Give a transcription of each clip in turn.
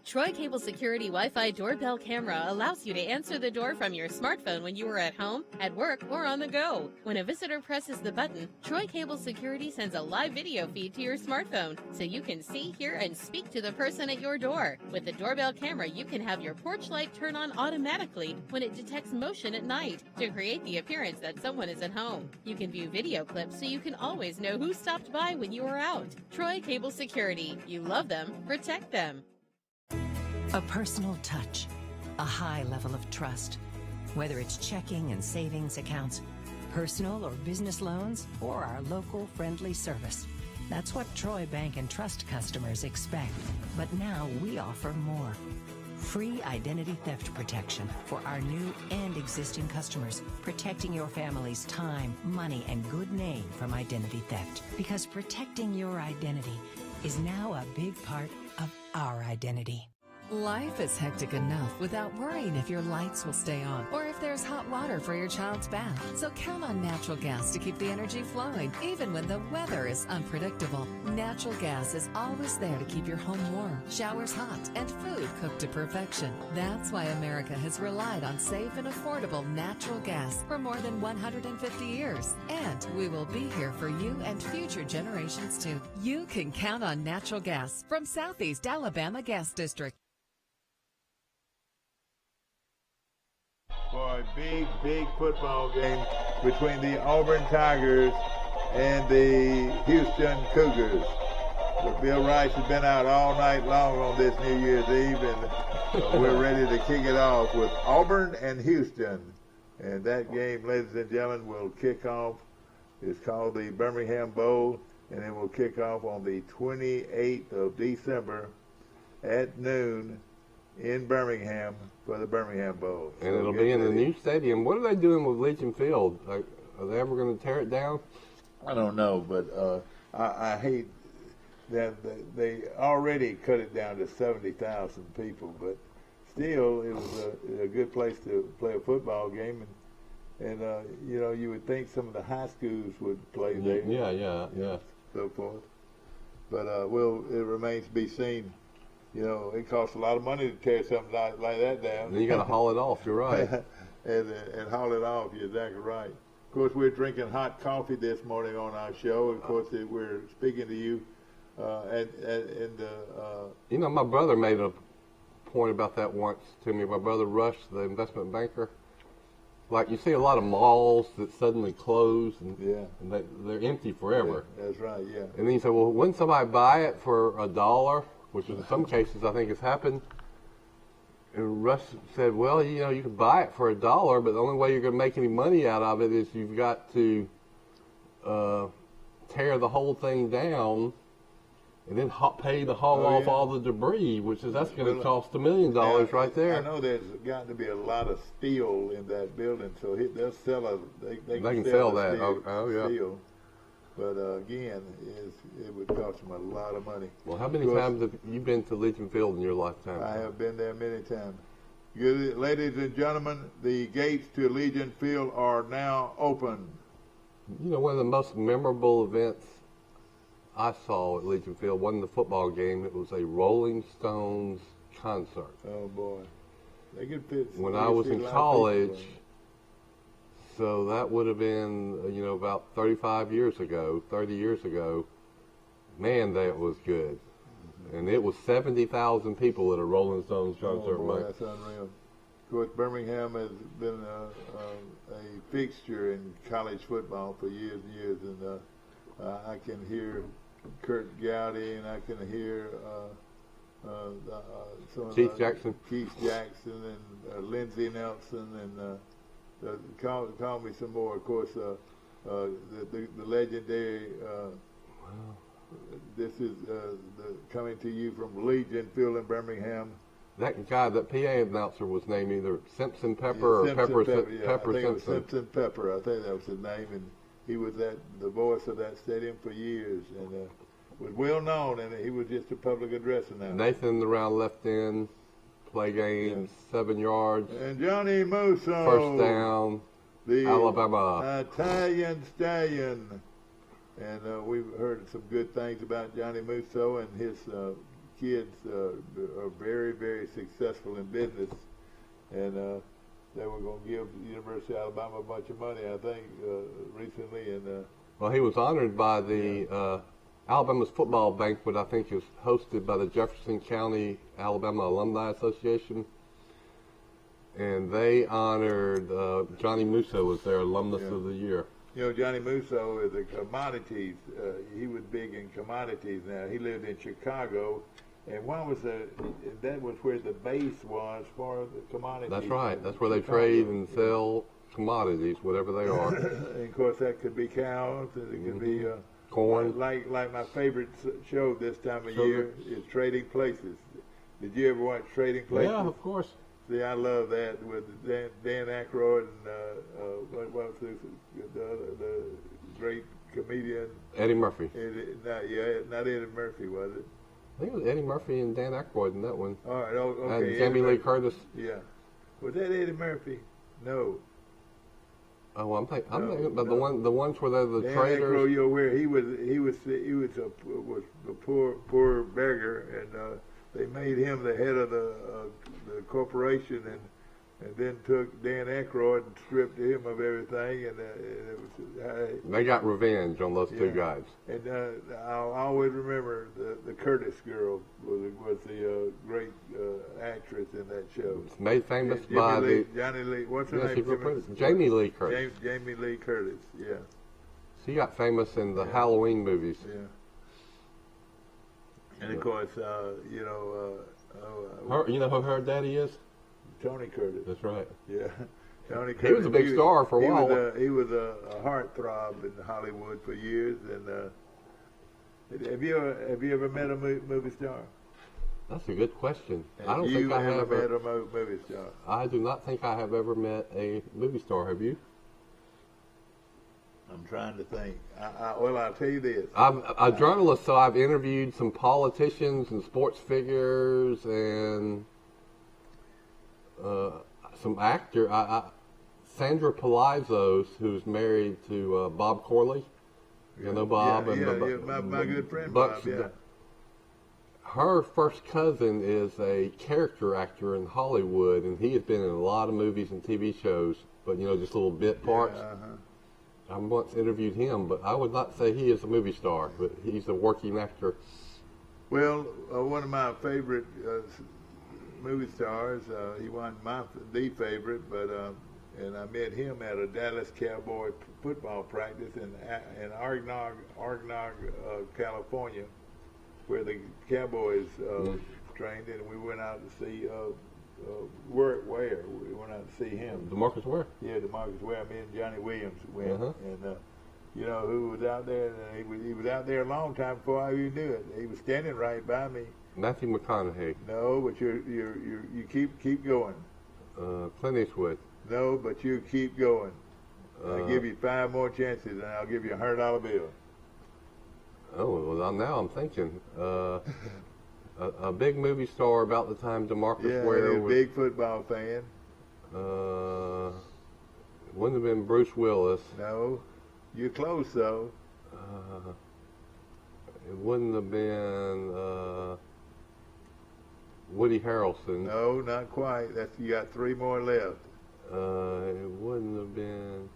Troy Cable Security Wi-Fi doorbell camera allows you to answer the door from your smartphone when you are at home, at work, or on the go. When a visitor presses the button, Troy Cable Security sends a live video feed to your smartphone so you can see, hear, and speak to the person at your door. With the doorbell camera, you can have your porch light turn on automatically when it detects motion at night to create the appearance that someone is at home. You can view video clips so you can always know who stopped by when you were out. Troy Cable Security. You love them, protect them. A personal touch, a high level of trust. Whether it's checking and savings accounts, personal or business loans, or our local friendly service. That's what Troy Bank and Trust customers expect. But now we offer more. Free identity theft protection for our new and existing customers, protecting your family's time, money, and good name from identity theft. Because protecting your identity is now a big part of our identity. Life is hectic enough without worrying if your lights will stay on or if there's hot water for your child's bath. So count on natural gas to keep the energy flowing, even when the weather is unpredictable. Natural gas is always there to keep your home warm, showers hot, and food cooked to perfection. That's why America has relied on safe and affordable natural gas for more than 150 years. And we will be here for you and future generations too. You can count on natural gas from Southeast Alabama Gas District. For a big football game between the Auburn Tigers and the Houston Cougars. But Bill Rice has been out all night long on this New Year's Eve, and we're ready to kick it off with Auburn and Houston. And that game, ladies and gentlemen, will kick off. It's called the Birmingham Bowl, and it will kick off on the 28th of December at noon in Birmingham for the Birmingham Bowl. And so it'll be in the new stadium. What are they doing with Legion Field? Are they ever going to tear it down? I don't know, but I hate that they already cut it down to 70,000 people, but still it was a good place to play a football game, and you know, you would think some of the high schools would play there. Yeah. So forth. But it remains to be seen. You know, it costs a lot of money to tear something like that down. And you got to haul it off. You're right. and haul it off. You're exactly right. Of course, we're drinking hot coffee this morning on our show. Of course, we're speaking to you You know, my brother made a point about that once to me. My brother Rush, the investment banker. Like, you see a lot of malls that suddenly close, and they're empty forever. Yeah, that's right. Yeah. And then you say, well, wouldn't somebody buy it for $1? Which in some cases I think has happened. And Russ said, well, you know, you can buy it for $1, but the only way you're going to make any money out of it is you've got to tear the whole thing down and then pay to haul off all the debris, that's going to cost $1 million right there. I know there's got to be a lot of steel in that building, so they'll sell they can sell that. Steel. But again, it would cost them a lot of money. Well, how many times have you been to Legion Field in your lifetime? I have been there many times. Good, ladies and gentlemen, the gates to Legion Field are now open. You know, one of the most memorable events I saw at Legion Field wasn't the football game. It was a Rolling Stones concert. Oh, boy. They could fit. When I was in college. So that would have been, you know, about 30 years ago. Man, that was good. And it was 70,000 people at a Rolling Stones concert. Oh, boy, that's unreal. Of course, Birmingham has been a fixture in college football for years and years. And I can hear Kurt Gowdy, and I can hear Keith Jackson and Lindsey Nelson and call me some more. Of course, the legendary. This is coming to you from Legion Field in Birmingham. That guy, that PA announcer, was named either Simpson Pepper or Pepper Simpson. It was Simpson Pepper. I think that was his name, and he was the voice of that stadium for years, and was well known. And he was just a public address announcer. Nathan around left end. Play games, 7 yards. And Johnny Musso. First down, the Alabama. Italian Stallion. And we've heard some good things about Johnny Musso and his kids are very, very successful in business, and they were going to give the University of Alabama a bunch of money, I think, recently. And well, he was honored by the Alabama's football banquet. I think it was hosted by the Jefferson County Alabama Alumni Association, and they honored Johnny Musso as their alumnus of the year. You know, Johnny Musso is a commodities. He was big in commodities. Now he lived in Chicago, and that was where the base was for the commodities. That's right. That's where they trade and sell commodities, whatever they are. And of course, that could be cows. It could be corn. Like my favorite show this time of year is Trading Places. Did you ever watch Trading Places? Yeah, of course. See, I love that with Dan Aykroyd and what was the great comedian Eddie Murphy. Not Eddie Murphy, was it? I think it was Eddie Murphy and Dan Aykroyd in that one. All right, okay. And Jamie Lee Curtis. Yeah, was that Eddie Murphy? No. Oh, I'm thinking about the ones where they're the Dan traders. Aykroyd, you're aware he was a poor beggar, and they made him the head of the corporation, and then took Dan Aykroyd and stripped him of everything, and it was. They got revenge on those two guys. And I'll always remember the Curtis girl was the great actress in that show. It's made famous by Johnny Lee. What's her name? Jamie Lee Curtis. Jamie Lee Curtis. Yeah. She got famous in the Halloween movies. Yeah. And of course, you know who her daddy is? Tony Curtis. That's right. Yeah, Tony Curtis. He was a big star for a while. He was a heartthrob in Hollywood for years. And have you ever met a movie star? That's a good question. I don't think think I have ever met a movie star. I do not think I have ever met a movie star. Have you? I'm trying to think. Well, I'll tell you this. I'm a journalist, so I've interviewed some politicians and sports figures and some actor. Sandra Palazzos, who's married to Bob Corley. You know Bob? My good friend Bob, yeah. Her first cousin is a character actor in Hollywood, and he has been in a lot of movies and TV shows, but, just little bit parts. I once interviewed him, but I would not say he is a movie star, but he's a working actor. Well, one of my favorite movie stars, he wasn't the favorite, but and I met him at a Dallas Cowboy football practice in Argonaut, California, where the Cowboys trained, and we went out to see where we went out to see him. DeMarcus Ware. Yeah, DeMarcus Ware. Me and Johnny Williams went, and who was out there? He was out there a long time before I even knew it. He was standing right by me. Matthew McConaughey. No, but you keep going. Clint Eastwood. No, but you keep going. I'll give you 5 more chances, and I'll give you a $100 bill. Oh, well, now I'm thinking. A big movie star about the time DeMarcus Ware was. A big football fan. Wouldn't have been Bruce Willis. No, you're close though. It wouldn't have been Woody Harrelson. No, not quite. You got 3 more left. It wouldn't have been.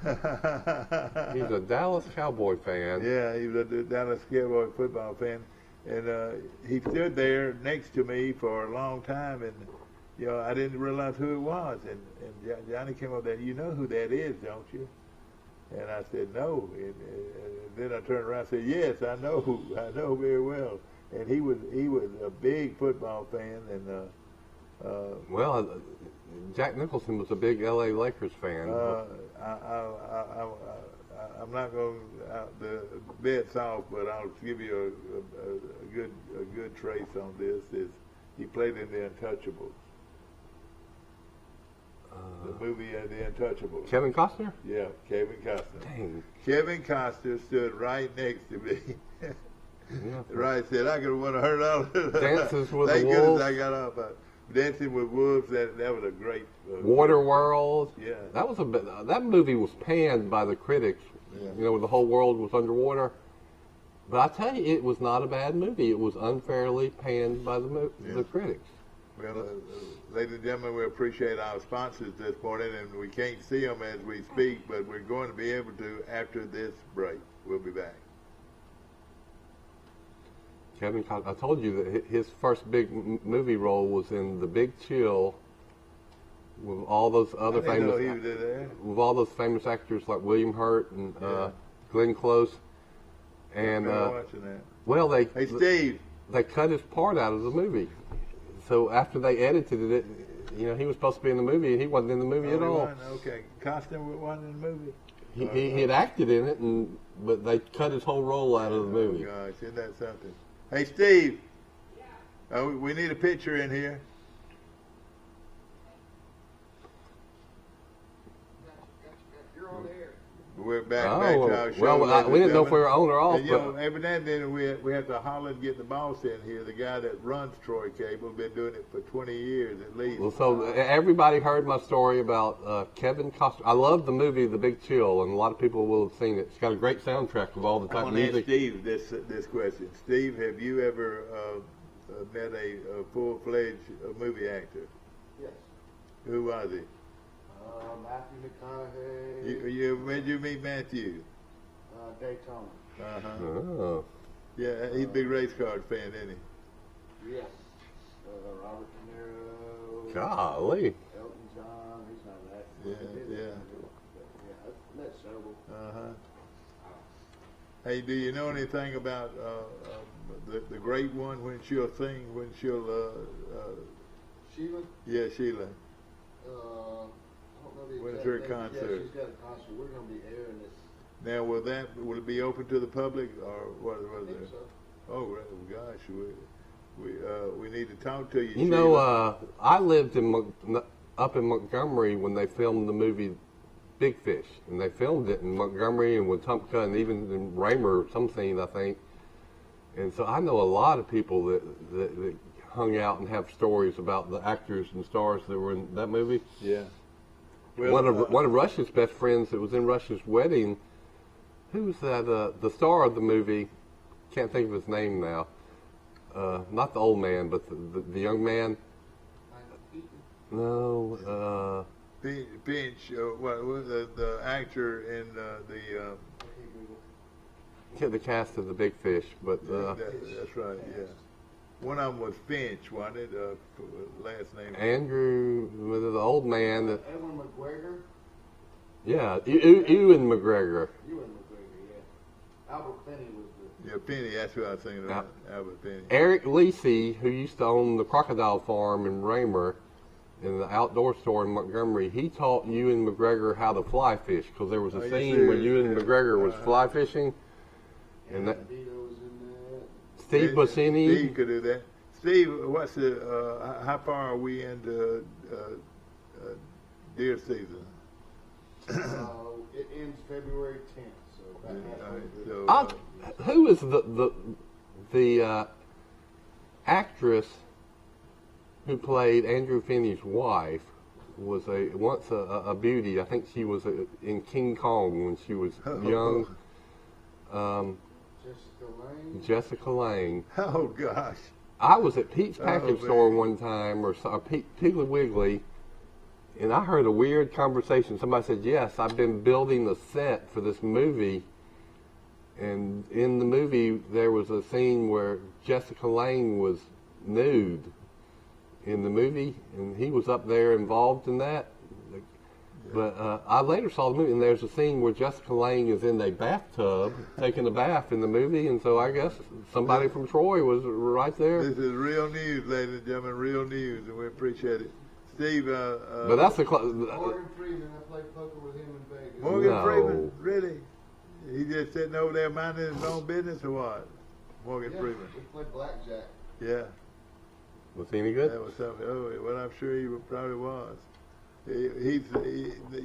He's a Dallas Cowboy fan. Yeah, he was a Dallas Cowboy football fan, and he stood there next to me for a long time, and I didn't realize who it was, and Johnny came up there. You know who that is, don't you? And I said no, and then I turned around and said, yes, I know very well. And he was a big football fan, and Jack Nicholson was a big L.A. Lakers fan. I'm not going the bet's off, but I'll give you a good trace on this. Is he played in The Untouchables? The movie The Untouchables. Kevin Costner? Yeah, Kevin Costner. Dang. Kevin Costner stood right next to me. Yeah. Right, said I could have won $100. Dances with Thank the goodness Wolves. I got off. Dancing with Wolves. That was a great. Waterworld. Yeah. That movie was panned by the critics. Yeah. The whole world was underwater. But I tell you, it was not a bad movie. It was unfairly panned by the critics. Well, ladies and gentlemen, we appreciate our sponsors this morning, and we can't see them as we speak, but we're going to be able to after this break. We'll be back. Kevin, I told you that his first big movie role was in The Big Chill with all those other with all those famous actors like William Hurt and Glenn Close. And watching that. Well, Hey, Steve. They cut his part out of the movie. So after they edited it, he was supposed to be in the movie, and he wasn't in the movie at all. Okay, Costin wasn't in the movie. He had acted in it, but they cut his whole role out of the movie. Oh gosh, isn't that something? Hey, Steve. Yeah. We need a picture in here. You're on air. We're back to our show. Well, we didn't know if we were on or off. And, every now and then we have to holler and get the boss in here. The guy that runs Troy Cable, been doing it for 20 years at least. Well, so everybody heard my story about Kevin Costner. I love the movie The Big Chill, and a lot of people will have seen it. It's got a great soundtrack of all the type of music. I want to ask Steve this question. Steve, have you ever met a full-fledged movie actor? Yes. Who was he? Matthew McConaughey. When did you meet Matthew? Daytona. Uh-huh. Oh. Yeah, he's a big race card fan, isn't he? Yes. Robert De Niro. Golly. Elton John. He's not that. Yeah. I've met several. Uh-huh. Hey, do you know anything about the great one when she'll sing, when she'll... Sheila? Yeah, Sheila. I don't know the When is exact her date. concert? Yeah, she's got a concert. We're going to be airing this. Now, will it be open to the public, or what is it? So. Oh, gosh, we need to talk to you. You know, I lived up in Montgomery when they filmed the movie Big Fish, and they filmed it in Montgomery and Wetumpka and even in Raymer, some scene, I think. And so I know a lot of people that hung out and have stories about the actors and stars that were in that movie. Yeah. Well, one of Rush's best friends that was in Rush's wedding, who was that? The star of the movie, can't think of his name now. Not the old man, but the young man. No. Finch, what was the actor in the cast of The Big Fish, but that's right. Yeah. One of them was Finch, wasn't it? Last name. Andrew, the old man. Ewan McGregor. Yeah, Ewan McGregor. Ewan McGregor, yeah. Albert Finney was the. Yeah, Finney. That's what I was thinking about. Albert Finney. Eric Lisi, who used to own the crocodile farm in Raymer, in the outdoor store in Montgomery, he taught Ewan McGregor how to fly fish because there was a scene where Ewan McGregor was fly fishing, and that. Steve Buscemi. Steve could do that. Steve, what's how far are we into deer season? It ends February 10th, so so, who is the actress who played Andrew Finney's wife? Was once a beauty. I think she was in King Kong when she was young. Jessica Lange. Oh gosh! I was at Pete's Package Store one time, or Piggly Wiggly, and I heard a weird conversation. Somebody said, "Yes, I've been building a set for this movie," and in the movie there was a scene where Jessica Lange was nude in the movie, and he was up there involved in that. But I later saw the movie, and there's a scene where Jessica Lange is in a bathtub taking a bath in the movie, and so I guess somebody from Troy was right there. This is real news, ladies and gentlemen, real news, and we appreciate it. Steve, but that's the Morgan Freeman. I played poker with him in Vegas. Morgan Freeman, really? He just sitting over there minding his own business, or what? Morgan Freeman. We played blackjack. Yeah. Was he any good? That was something. Oh, well, I'm sure he probably was. You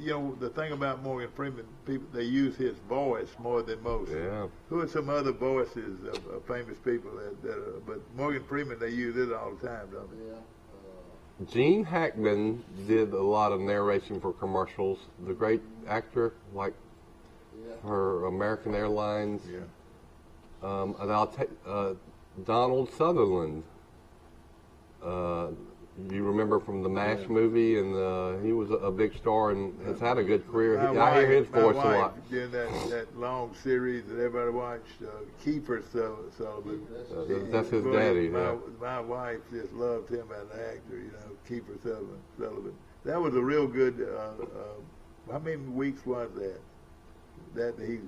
know, the thing about Morgan Freeman, people, they use his voice more than most. Yeah. Who are some other voices of famous people but Morgan Freeman, they use it all the time, don't they? Yeah. Gene Hackman did a lot of narration for commercials. The great actor, like for American Airlines. Yeah. And I'll take Donald Sutherland. You remember from the MASH movie, and he was a big star and has had a good career. I hear his voice a lot. During that long series that everybody watched, Kiefer Sutherland. That's his daddy. My wife just loved him as an actor, you know, Kiefer Sutherland. That was a real good, how many weeks was that? That he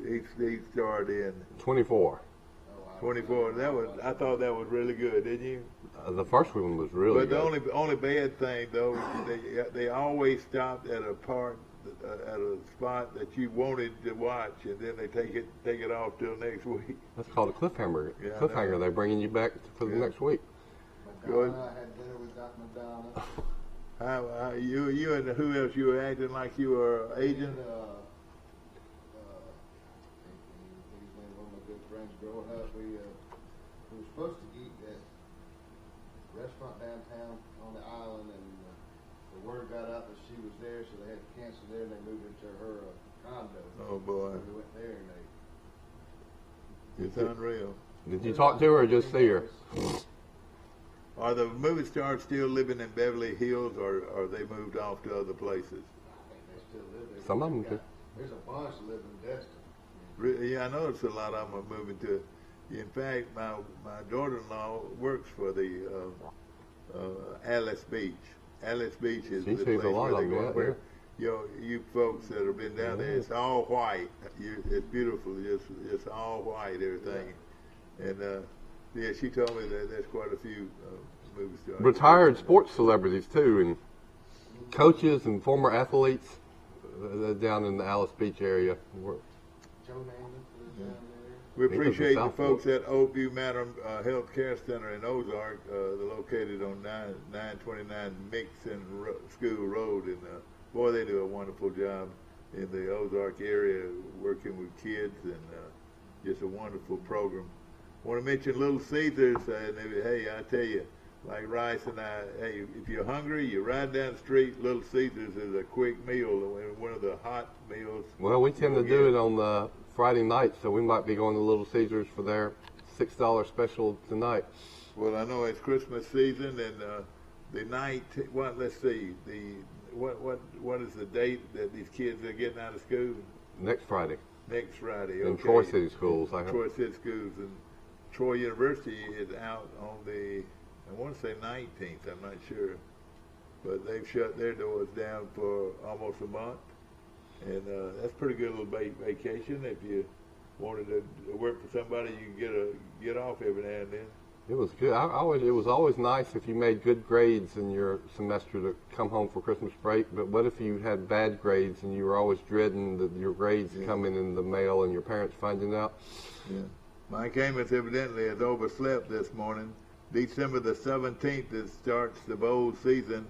starred in? 24. 24. I thought that was really good, didn't you? The first one was really good. But the only bad thing though, they always stopped at a spot that you wanted to watch, and then they take it off till next week. That's called a cliffhanger. Yeah, Cliffhanger. They're bringing you back for the next week. Good. I had dinner with Doc Madonna. You and who else? You were acting like you were an agent. He's been one of my good friends growing up. We were supposed to eat at a restaurant downtown on the island, and the word got out that she was there, so they had to cancel there, and they moved into her condo. Oh boy, we went there, and it's unreal. Did you talk to her or just see her? Are the movie stars still living in Beverly Hills, or are they moved off to other places? I think they still live there. Some of them do. There's a bunch that live in Destin. Yeah, I noticed a lot of them are moving to. In fact, my daughter-in-law works for the Alice Beach. Alice Beach is the place where they go. Where you folks that have been down there, it's all white. It's beautiful. It's all white, everything. And yeah, she told me that there's quite a few movie stars. Retired sports celebrities too, and coaches and former athletes down in the Alice Beach area. Joe Namath lives down there. We appreciate the folks at Oakview Manor Health Care Center in Ozark. They're located on 929 Mixon School Road, and boy, they do a wonderful job in the Ozark area working with kids, and just a wonderful program. I want to mention Little Caesars, and hey, I tell you, like Rice and I, hey, if you're hungry, you ride down the street. Little Caesars is a quick meal, one of the hot meals. Well, we tend to do it on the Friday night, so we might be going to Little Caesars for their $6 special tonight. Well, I know it's Christmas season, and the night. Let's see. What is the date that these kids are getting out of school? Next Friday. Next Friday. Okay. In Troy City Schools. Troy City Schools, and Troy University is out on the, I want to say 19th. I'm not sure, but they've shut their doors down for almost a month. And that's a pretty good little vacation. If you wanted to work for somebody, you can get off every now and then. It was good. It was always nice if you made good grades in your semester to come home for Christmas break. But what if you had bad grades and you were always dreading that your grades coming in the mail and your parents finding out? Yeah. Mike Amos evidently has overslept this morning. December the 17th, it starts the bowl season,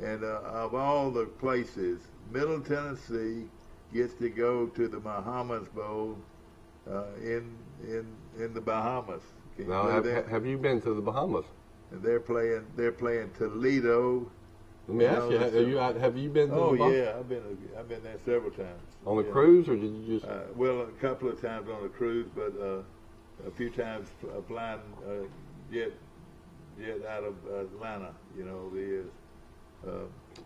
and of all the places, Middle Tennessee gets to go to the Bahamas Bowl in the Bahamas. Now, have you been to the Bahamas? And they're playing Toledo. Let me ask you, have you been to the Bahamas? Oh yeah, I've been there several times. On a cruise, or did you just? Well, a couple of times on a cruise, but a few times flying jet out of Atlanta. You know,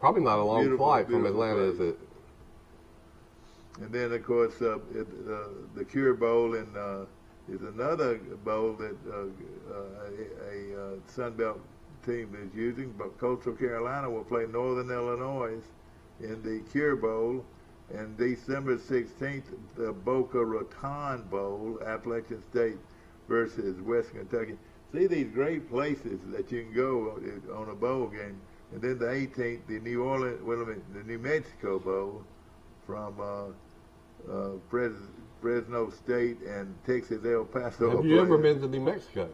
probably not a long flight from Atlanta, is it? And then, of course, the Cure Bowl is another bowl that a Sun Belt team is using. But Coastal Carolina will play Northern Illinois in the Cure Bowl. And December 16th, the Boca Raton Bowl, Appalachian State versus West Kentucky. See these great places that you can go on a bowl game. And then the 18th, the New Mexico Bowl from Fresno State and Texas El Paso. Have you ever been to New Mexico?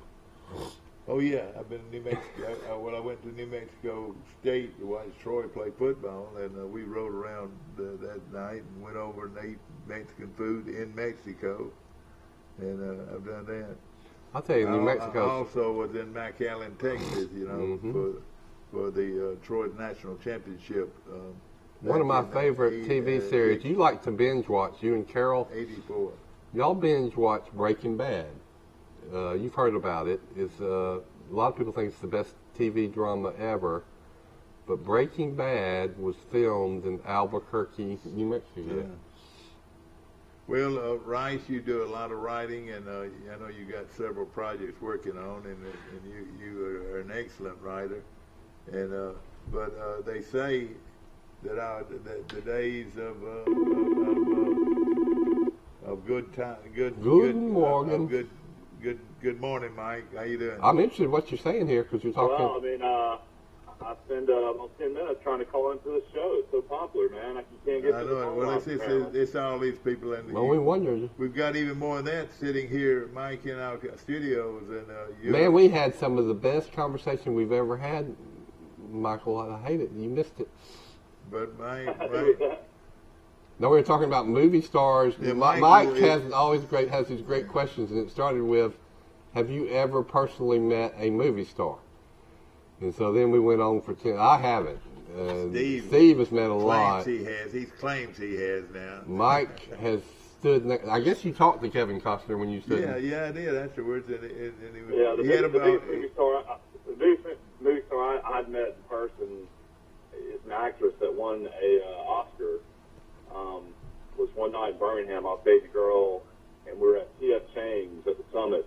Oh yeah, I've been to New Mexico. I went to New Mexico State to watch Troy play football, and we rode around that night and went over and ate Mexican food in Mexico, and I've done that. I'll tell you, New Mexico. I also was in McAllen, Texas, you know, for the Troy National Championship. One of my favorite TV series. You like to binge watch, you and Carol. 84. Y'all binge watch Breaking Bad. you've heard about it. It's a lot of people think it's the best TV drama ever. But Breaking Bad was filmed in Albuquerque, New Mexico. Yeah. Well, Rice, you do a lot of writing, and I know you got several projects working on, and you are an excellent writer. And but they say that the days of good time, good morning, good morning, Mike. How you doing? I'm interested in what you're saying here because you're talking. Well, I mean, I spend about 10 minutes trying to call into the show. It's so popular, man. You can't get I to the know. phone Well, line, it's all these people in the. Well, we wondered. We've got even more of that sitting here, Mike, in our studios, and man, we had some of the best conversation we've ever had, Michael. I hate it. You missed it. But Mike. No, we were talking about movie stars. Yeah, Mike has these great questions, and it started with, "Have you ever personally met a movie star?" And so then we went on for 10. I haven't. Steve has met a lot. He has. He claims he has now. Mike has stood next. I guess you talked to Kevin Costner when you stood. Yeah, I did afterwards, and he was. Yeah, he had about. The movie star I'd met in person is an actress that won a Oscar. Was one night in Birmingham. I was dating a girl, and we were at T.F. Chang's at the Summit,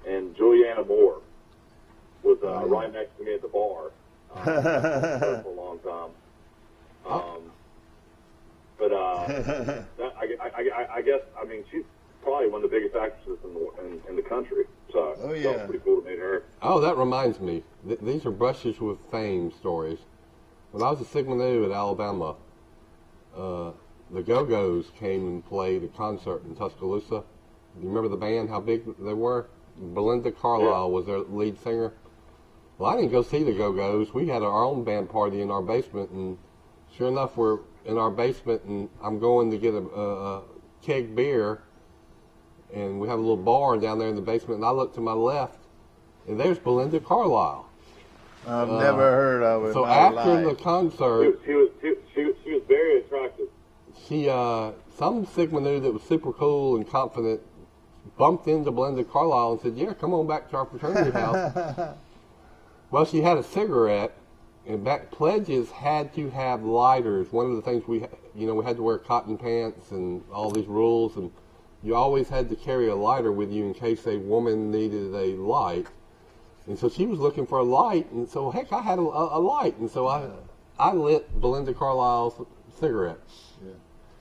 and Juliana Moore was right next to me at the bar for a long time. I guess, I mean, she's probably one of the biggest actresses in the country. So it's pretty cool to meet her. Oh, that reminds me. These are brushes with fame stories. When I was at Sigma Nu at Alabama, the Go-Go's came and played a concert in Tuscaloosa. You remember the band, how big they were? Belinda Carlisle was their lead singer. Well, I didn't go see the Go-Go's. We had our own band party in our basement, and sure enough, we're in our basement, and I'm going to get a keg beer, and we have a little bar down there in the basement, and I look to my left, and there's Belinda Carlisle. I've never heard of it. So after the concert, she was very attractive. She some Sigma Nu that was super cool and confident bumped into Belinda Carlisle and said, "Yeah, come on back to our fraternity house." Well, she had a cigarette, and back pledges had to have lighters. One of the things we had to wear cotton pants and all these rules, and you always had to carry a lighter with you in case a woman needed a light. And so she was looking for a light, and so heck, I had a light, and so I lit Belinda Carlisle's cigarette. Yeah.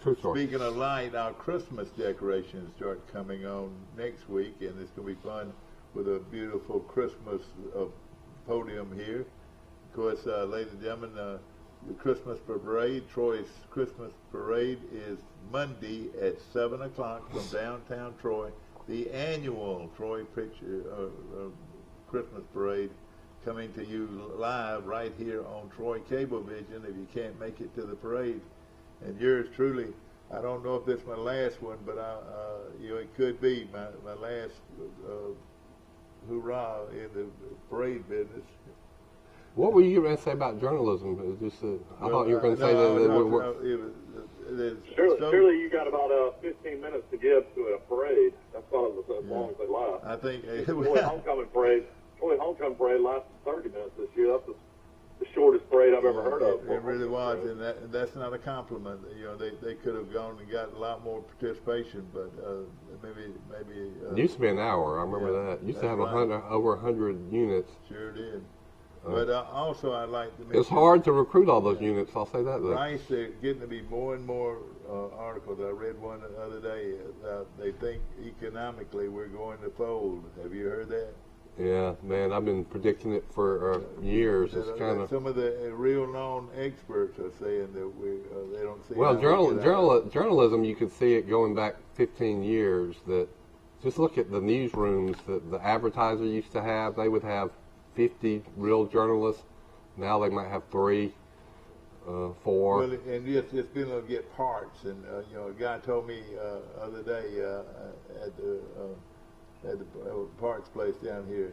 True story. Speaking of light, our Christmas decorations start coming on next week, and it's going to be fun with a beautiful Christmas podium here. Of course, ladies and gentlemen, the Christmas parade, Troy's Christmas parade, is Monday at 7 o'clock from downtown Troy. The annual Troy Christmas parade coming to you live right here on Troy Cablevision if you can't make it to the parade. And yours truly, I don't know if this is my last one, but it could be my last hurrah in the parade business. What were you going to say about journalism? I thought you were going to say that. Surely you got about 15 minutes to give to a parade. That's about as long as they last. I think Troy homecoming parade lasted 30 minutes this year. That's the shortest parade I've ever heard of. It really was, and that's not a compliment. They could have gone and got a lot more participation, but maybe. It used to be an hour. I remember that. It used to have over 100 units. Sure did. But also, I'd like to mention, it's hard to recruit all those units. I'll say that. Rice, they're getting to be more and more articles. I read one the other day. They think economically we're going to fold. Have you heard that? Yeah, man, I've been predicting it for years. It's kind of some of the real known experts are saying that they don't see. Well, journalism, you could see it going back 15 years. That just look at the newsrooms that the advertiser used to have. They would have 50 real journalists. Now they might have 3, 4. Well, and yes, it's been able to get parts. And a guy told me the other day at the parts place down here.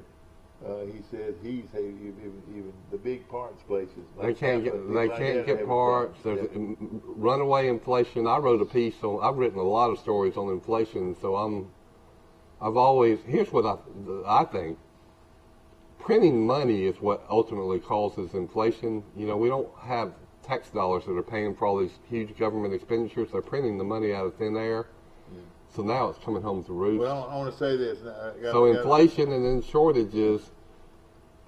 He said even the big parts places. They can't get parts. There's runaway inflation. I've written a lot of stories on inflation, so here's what I think. Printing money is what ultimately causes inflation. You know, we don't have tax dollars that are paying for all these huge government expenditures. They're printing the money out of thin air. Yeah. So now it's coming home to roost. Well, I want to say this. Inflation and then shortages,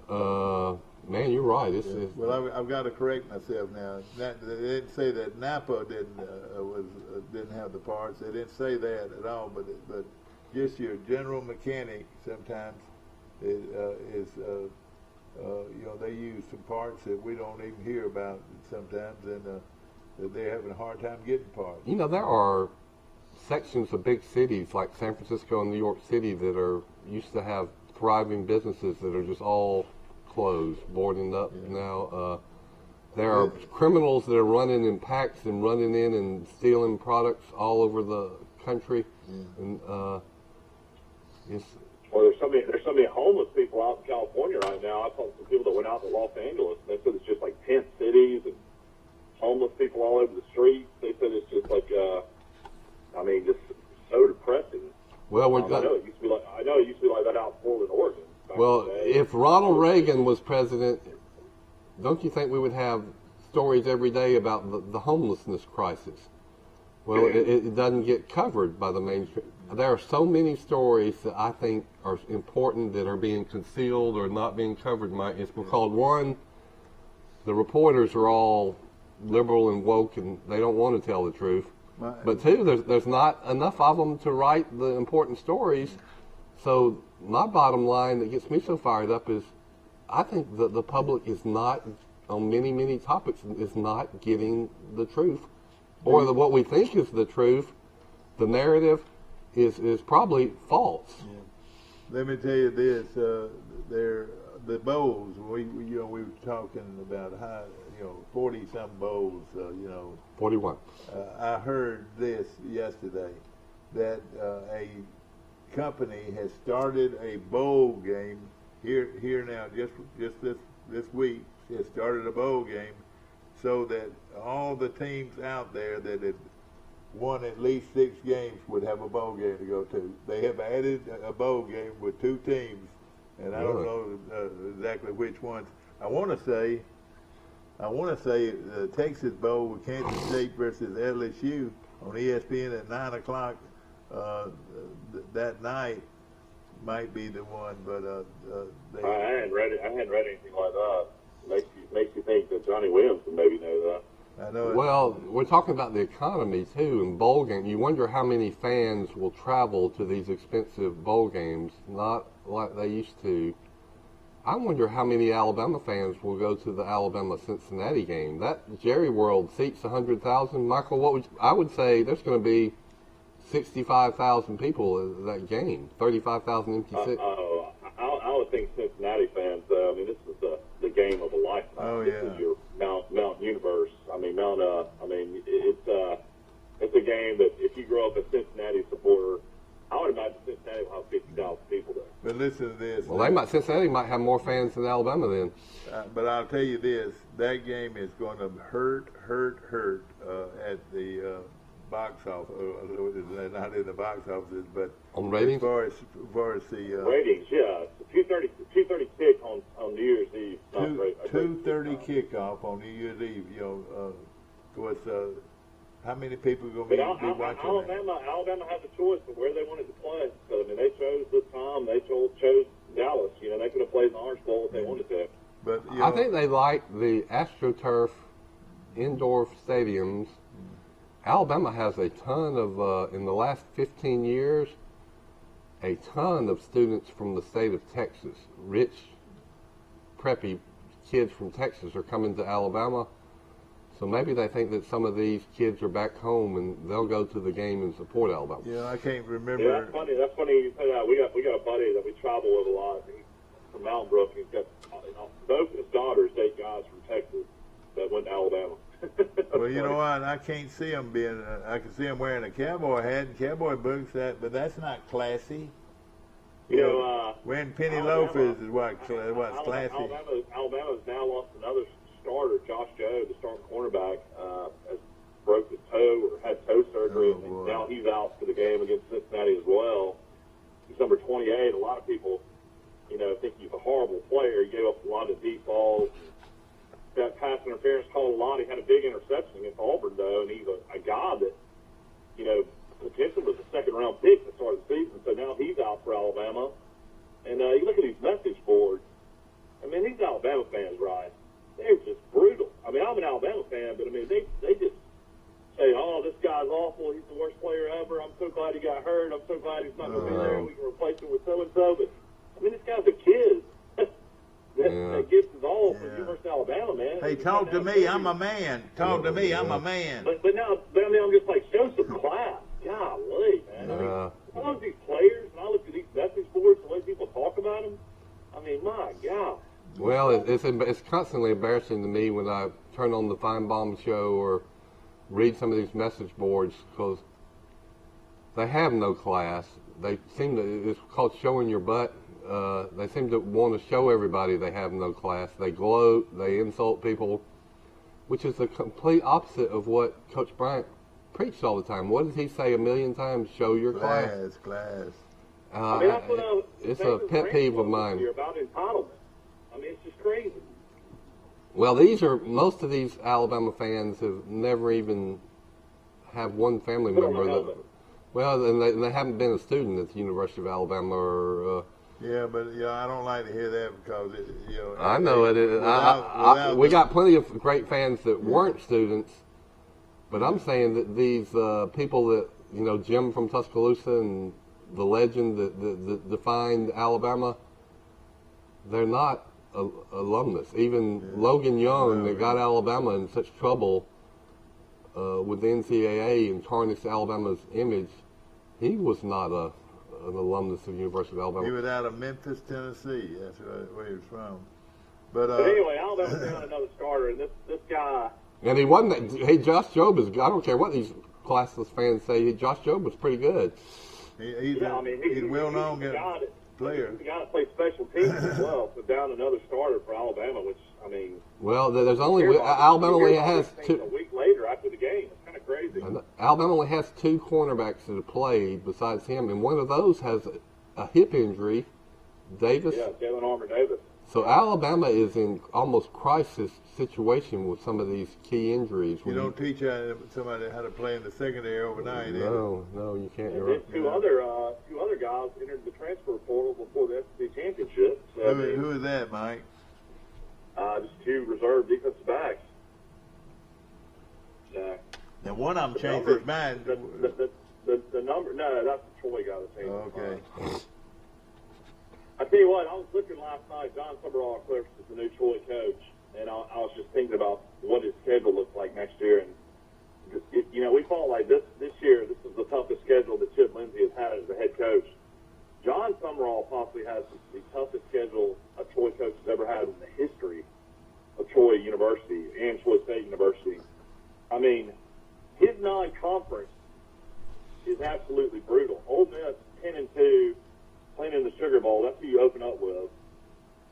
man, you're right. Well, I've got to correct myself now. They didn't say that Napa didn't have the parts. They didn't say that at all. But just your general mechanic sometimes is you know, they use some parts that we don't even hear about sometimes, and that they're having a hard time getting parts. You know, there are sections of big cities like San Francisco and New York City that are used to have thriving businesses that are just all closed, boarding up now. There are criminals that are running in packs and running in and stealing products all over the country, and Well, there's so many homeless people out in California right now. I talked to some people that went out to Los Angeles, and they said it's just like tent cities and homeless people all over the streets. They said it's just like, just so depressing. Well, I know it used to be like that out in Portland, Oregon. Well, if Ronald Reagan was president, don't you think we would have stories every day about the homelessness crisis? Well, it doesn't get covered by the mainstream. There are so many stories that I think are important that are being concealed or not being covered. It's because, one, the reporters are all liberal and woke and they don't want to tell the truth. But two, there's not enough of them to write the important stories. So my bottom line that gets me so fired up is I think that the public is not, on many, many topics, is not getting the truth. Or what we think is the truth, the narrative, is probably false. Yeah. Let me tell you this: the bowls. We were talking about how 40-some bowls. 41. I heard this yesterday that a company has started a bowl game here now. Just this week, has started a bowl game so that all the teams out there that had won at least 6 games would have a bowl game to go to. They have added a bowl game with 2 teams, and I don't know exactly which ones. I want to say Texas Bowl with Kansas State versus LSU on ESPN at 9 o'clock that night might be the one, but I hadn't read anything like that. Makes you think that Johnny Williams would maybe know that. I know. Well, we're talking about the economy too, and bowl games. You wonder how many fans will travel to these expensive bowl games, not like they used to. I wonder how many Alabama fans will go to the Alabama-Cincinnati game. That Jerry World seats 100,000. Michael, I would say there's going to be 65,000 people at that game. 35,000 empty seats. I would think Cincinnati fans. This is the game of a lifetime. Oh yeah. This is your Mount Universe. It's a game that if you grow up a Cincinnati supporter, I would imagine Cincinnati will have 50,000 people there. But listen to this. Well, Cincinnati might have more fans than Alabama then. But I'll tell you this: that game is going to hurt at the box office. Not in the box offices, but on ratings. As far as the ratings, yeah, 2:30 kick on New Year's Eve. 2:30 kickoff on New Year's Eve. Of course, how many people are going to be watching Alabama has a choice of where they wanted to play. So they chose this time. They chose Dallas. They could have played in the Orange Bowl if they wanted to. But I think they like the AstroTurf indoor stadiums. Alabama has a ton of, in the last 15 years, a ton of students from the state of Texas. Rich, preppy kids from Texas are coming to Alabama. So maybe they think that some of these kids are back home and they'll go to the game and support Alabama. Yeah, I can't remember. Yeah, that's funny you say that. We got a buddy that we travel with a lot. He's from Mountain Brook. He's got both his daughters date guys from Texas that went to Alabama. Well, you know what? I can't see him I can see him wearing a cowboy hat and cowboy boots, but that's not classy. Wearing penny loafers is what's classy. Alabama's now lost another starter, Josh Joe, the starting cornerback, has broke his toe or had toe surgery, and now he's out for the game against Cincinnati as well. He's number 28. A lot of people, think he's a horrible player. He gave up a lot of deep balls. Got pass interference called a lot. He had a big interception against Auburn, though, and he's a guy that, potentially was a second-round pick at the start of the season. So now he's out for Alabama. And you look at these message boards. I mean, these Alabama fans, right? They're just brutal. I mean, I'm an Alabama fan, but I mean, they just say, "Oh, this guy's awful. He's the worst player ever. I'm so glad he got hurt. I'm so glad he's not going to be there. We can replace him with so and so." But I mean, this guy's a kid that gives his all for University of Alabama, man. Hey, talk to me. I'm a man. Talk to me. I'm a man. But I mean, I'm just like, show some class. Golly, man. I mean, I look at these players and I look at these message boards and the way people talk about them. I mean, my God. Well, it's constantly embarrassing to me when I turn on the Feinbaum show or read some of these message boards because they have no class. They seem to, it's called showing your butt. They seem to want to show everybody they have no class. They gloat, they insult people, which is the complete opposite of what Coach Bryant preached all the time. What does he say a million times? Show your class. Class. I mean, that's what it's a pet peeve of mine. About entitlement. I mean, it's just crazy. Well, most of these Alabama fans have never even have one family member that. Well, and they haven't been a student at the University of Alabama or. But I don't like to hear that because I know it. We got plenty of great fans that weren't students, but I'm saying that these people that Jim from Tuscaloosa and the legend that defined Alabama, they're not alumnus. Even Logan Young that got Alabama in such trouble with the NCAA and tarnished Alabama's image, he was not an alumnus of the University of Alabama. He was out of Memphis, Tennessee. That's where he was from. But anyway, Alabama's down another starter, and this guy. And he wasn't. Hey, Josh Jobe is. I don't care what these classless fans say. Josh Jobe was pretty good. He's well-known player. He's the guy that plays special teams as well. So down another starter for Alabama, which I mean. Well, there's only Alabama only has two. A week later after the game, it's kind of crazy. Alabama only has two cornerbacks that have played besides him, and one of those has a hip injury. Davis. Yeah, Jalen Armour Davis. So Alabama is in almost crisis situation with some of these key injuries. You don't teach somebody how to play in the secondary overnight. No, you can't. And then two other guys entered the transfer portal before the SEC championship. So, who is that, Mike? Just two reserve defensive backs. Now one of them changed his mind. The number, no, that's the Troy guy that changed his mind. Okay. I tell you what, I was looking last night. John Summerall, of course, is the new Troy coach, and I was just thinking about what his schedule looks like next year. And we felt like this year. This is the toughest schedule that Chip Lindsey has had as a head coach. John Summerall possibly has the toughest schedule a Troy coach has ever had in the history of Troy University and Troy State University. I mean, his non-conference is absolutely brutal. Ole Miss 10-2. Playing in the Sugar Bowl, that's who you open up with.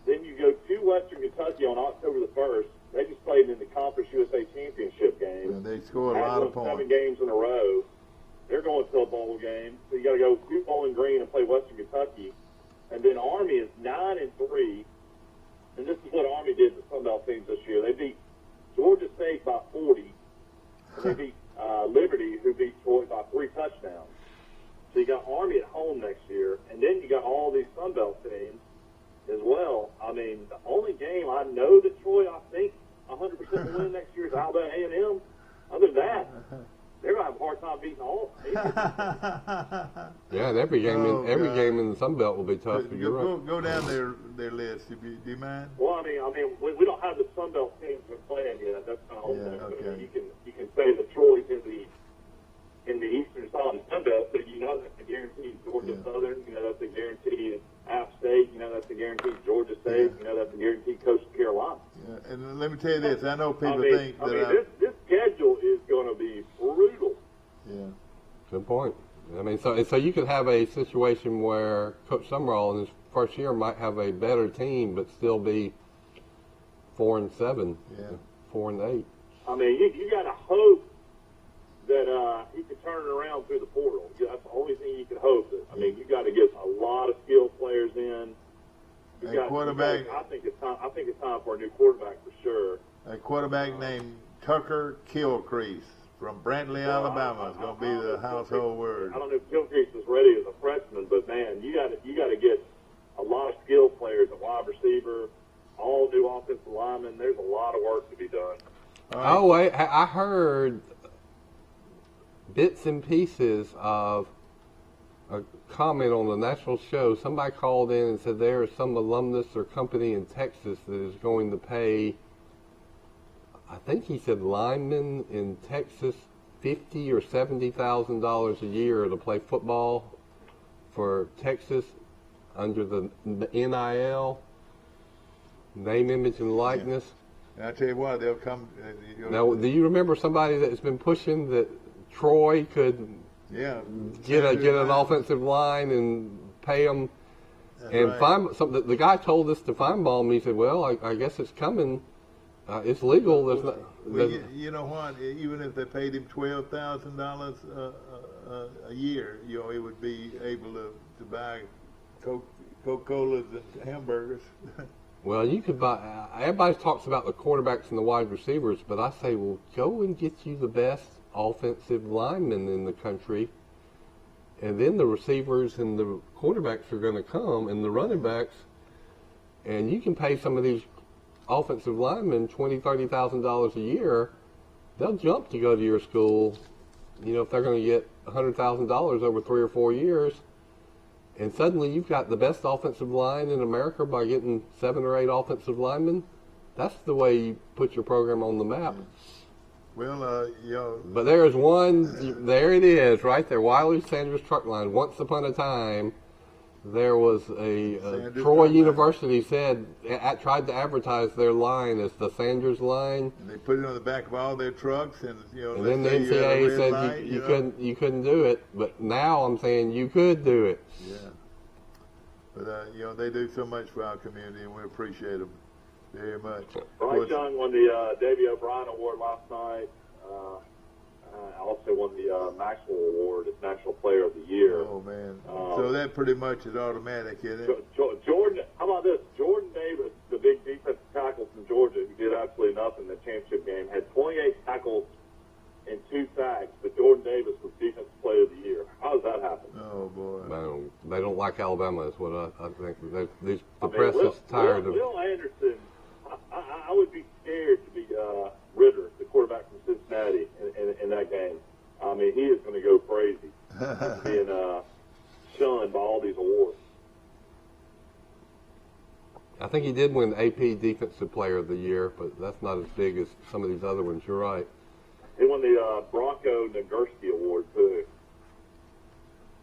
Then you go to Western Kentucky on October the 1st. They just played in the Conference USA Championship game. And they scored a lot of points. 7 games in a row. They're going to a bowl game. So you got to go to Bowling Green and play Western Kentucky. And then Army is 9-3. And this is what Army did to Sun Belt teams this year. They beat Georgia State by 40. And they beat Liberty, who beat Troy by 3 touchdowns. So you got Army at home next year, and then you got all these Sun Belt teams as well. I mean, the only game I know that Troy, I think, 100% will win next year is Alabama A&M. Other than that, they're going to have a hard time beating all of them. Yeah, and every game in the Sun Belt will be tough. Go down their list. Do you mind? Well, I mean, we don't have the Sun Belt teams playing yet. That's kind of okay. You can say that Troy's in the eastern side of the Sun Belt, so that's a guaranteed Georgia Southern, that's a guaranteed App State, that's a guaranteed Georgia State, that's a guaranteed Coastal Carolina. Yeah. And let me tell you this, I know people think that this schedule is going to be brutal. Yeah. Good point. I mean, so you could have a situation where Coach Summerall in his first year might have a better team, but still be 4-7, 4-8. I mean, you got to hope that he could turn it around through the portal. That's the only thing you could hope. I mean, you got to get a lot of skilled players in. Quarterback. I think it's time for a new quarterback for sure. A quarterback named Tucker Kilcrease from Brantley, Alabama is going to be the household word. I don't know if Kilcrease is ready as a freshman, but man, you got to get a lot of skilled players at wide receiver, all new offensive linemen. There's a lot of work to be done. Right. Oh, wait, I heard bits and pieces of a comment on the national show. Somebody called in and said there is some alumnus or company in Texas that is going to pay, I think he said linemen in Texas, $50,000 or $70,000 a year to play football for Texas under the NIL, name, image, and likeness. And I tell you what, they'll come. Now, do you remember somebody that's been pushing that Troy could get an offensive line and pay them? That's and right. The guy told us to Feinbaum, and he said, well, I guess it's coming. It's legal. There's not, you know what? Even if they paid him $12,000 a year, he would be able to buy Coca-Colas and hamburgers. Well, you could buy. Everybody talks about the quarterbacks and the wide receivers, but I say, well, go and get you the best offensive linemen in the country, and then the receivers and the quarterbacks are going to come, and the running backs, and you can pay some of these offensive linemen $20,000, $30,000 a year. They'll jump to go to your school. If they're going to get $100,000 over 3 or 4 years. And suddenly you've got the best offensive line in America by getting 7 or 8 offensive linemen. That's the way you put your program on the map. Well, But there's one, there it is, right there, Wiley Sanders truck line. Once upon a time, there was a Troy University tried to advertise their line as the Sanders line. And they put it on the back of all their trucks, and and then the NCAA said you couldn't do it. But now I'm saying you could do it. Yeah. But they do so much for our community, and we appreciate them very much. Bryce Young won the Davy O'Brien Award last night. Also won the Maxwell Award as National Player of the Year. Oh, man. So that pretty much is automatic, isn't it? Jordan, how about this? Jordan Davis, the big defensive tackle from Georgia, who did absolutely nothing in the championship game, had 28 tackles and 2 sacks, but Jordan Davis was Defensive Player of the Year. How does that happen? Oh, boy. They don't like Alabama is what I think. The press is tired of... Will Anderson, I would be scared to be Ritter, the quarterback from Cincinnati, in that game. I mean, he is going to go crazy being shunned by all these awards. I think he did win AP Defensive Player of the Year, but that's not as big as some of these other ones. You're right. He won the Bronco Nagurski Award, too.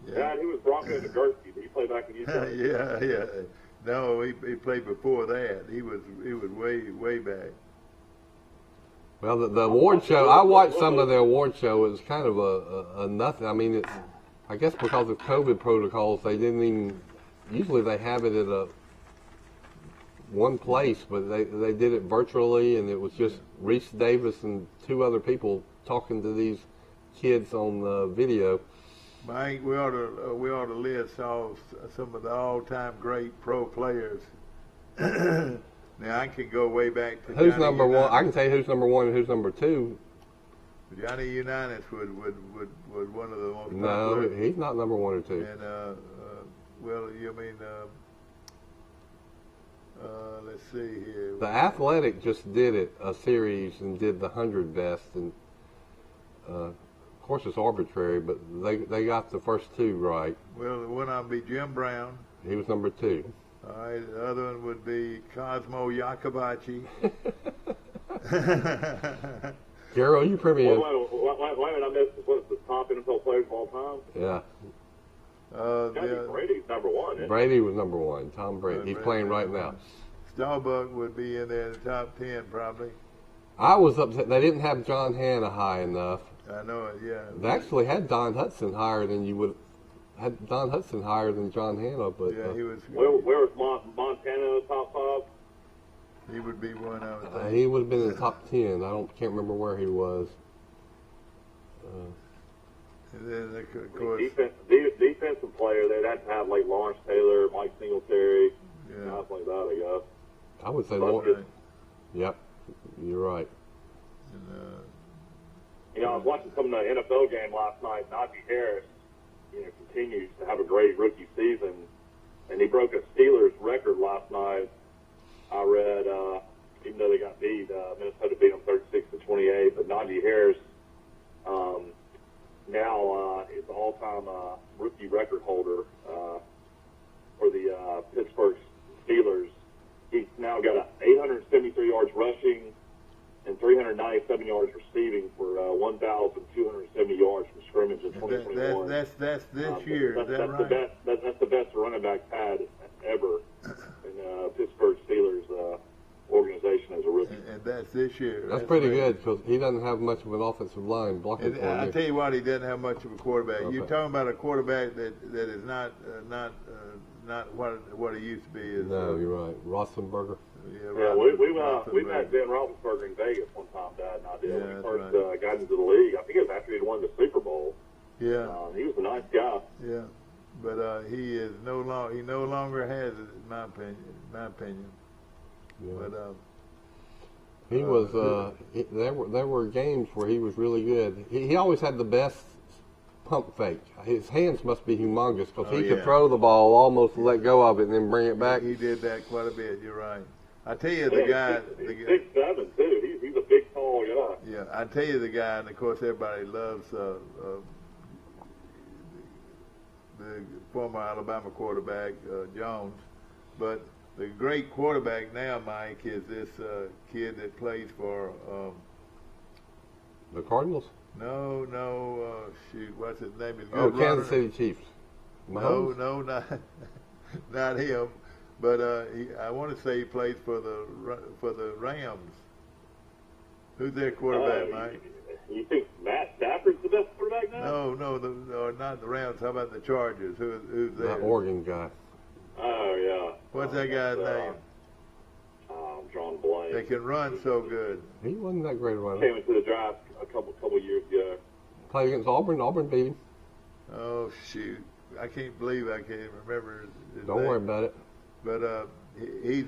Yeah. He was Bronco Nagurski. Did he play back in Utah? Yeah. No, he played before that. He was way back. Well, the award show, I watched some of the award show. It was kind of a nothing. I mean, it's, I guess because of COVID protocols, they didn't even, usually they have it at one place, but they did it virtually, and it was just Reese Davis and 2 other people talking to these kids on video. Mike, we ought to list off some of the all-time great pro players. Now I can go way back to who's Johnny number Unitas. 1. I can tell you who's number 1 and who's number 2. Johnny Unitas was one of the most No, popular. he's not number 1 or 2. And well, you mean let's see here. The Athletic just did a series and did the 100 best, and of course it's arbitrary, but they got the first 2 right. Well, the one would be Jim Brown. He was number 2. All right, the other one would be Cosmo Yacobachi. Garo, you premier. Wait a minute, I missed what's the top NFL players of all time? Yeah. Brady's number 1, isn't he? Brady was number 1. Tom Brady. He's Brady playing was right number now. 1. Starbuck would be in there in the top 10 probably. I was upset they didn't have John Hanna high enough. I know it, yeah. They actually had Don Hudson higher than you would had Don Hudson higher than John Hanna, but Yeah, he was. Where was Montana in the top 5? He would be one, I would think. he would have been in the top 10. Can't remember where he was. And then, of course, defensive player, they'd have to have like Lawrence Taylor, Mike Singletary, guys like that, I guess. I would say Lawrence. Yep, you're right. And, I was watching some of the NFL game last night. Najee Harris, continues to have a great rookie season, and he broke a Steelers record last night. I read, even though they got beat, Minnesota beat them 36-28, but Najee Harris now is the all-time rookie record holder for the Pittsburgh Steelers. He's now got 873 yards rushing and 397 yards receiving for 1,270 yards from scrimmage in 2021. That's this year. That's right? That's the best running back had ever in Pittsburgh Steelers organization as a rookie. And that's this year. That's pretty good because he doesn't have much of an offensive line blocking for him. I tell you what, he doesn't have much of a quarterback. Okay. You're talking about a quarterback that is not what he used to be. No, you're right. Roethlisberger. Yeah, we met Ben Roethlisberger in Vegas one time, Dad and I did. When he first got into the league. I think it was after he'd won the Super Bowl. Yeah. He was a nice guy. Yeah, but he is no longer has it, in my opinion. Yeah. But he was. There were games where he was really good. He always had the best pump fake. His hands must be humongous because he could throw the ball, almost let go of it, and then bring it back. He did that quite a bit. You're right. I tell you, the guy. He's 6'7" too. He's a big, tall guy. Yeah, I tell you, the guy, and of course everybody loves the former Alabama quarterback Jones, but the great quarterback now, Mike, is this kid that plays for The Cardinals? No, shoot, what's his name? Kansas City Chiefs. Mahomes? No, not him. But I want to say he plays for the Rams. Who's their quarterback, Mike? You think Matt Stafford's the best quarterback now? No, not the Rams. How about the Chargers? Who's there? That Oregon guy. Oh, yeah. What's that guy's name? I'm drawing a blank. They can run so good. He wasn't that great a runner. Came into the draft a couple years ago. Played against Auburn. Auburn beat him. Oh, shoot. I can't believe I can't remember his Don't name. worry about it. But he's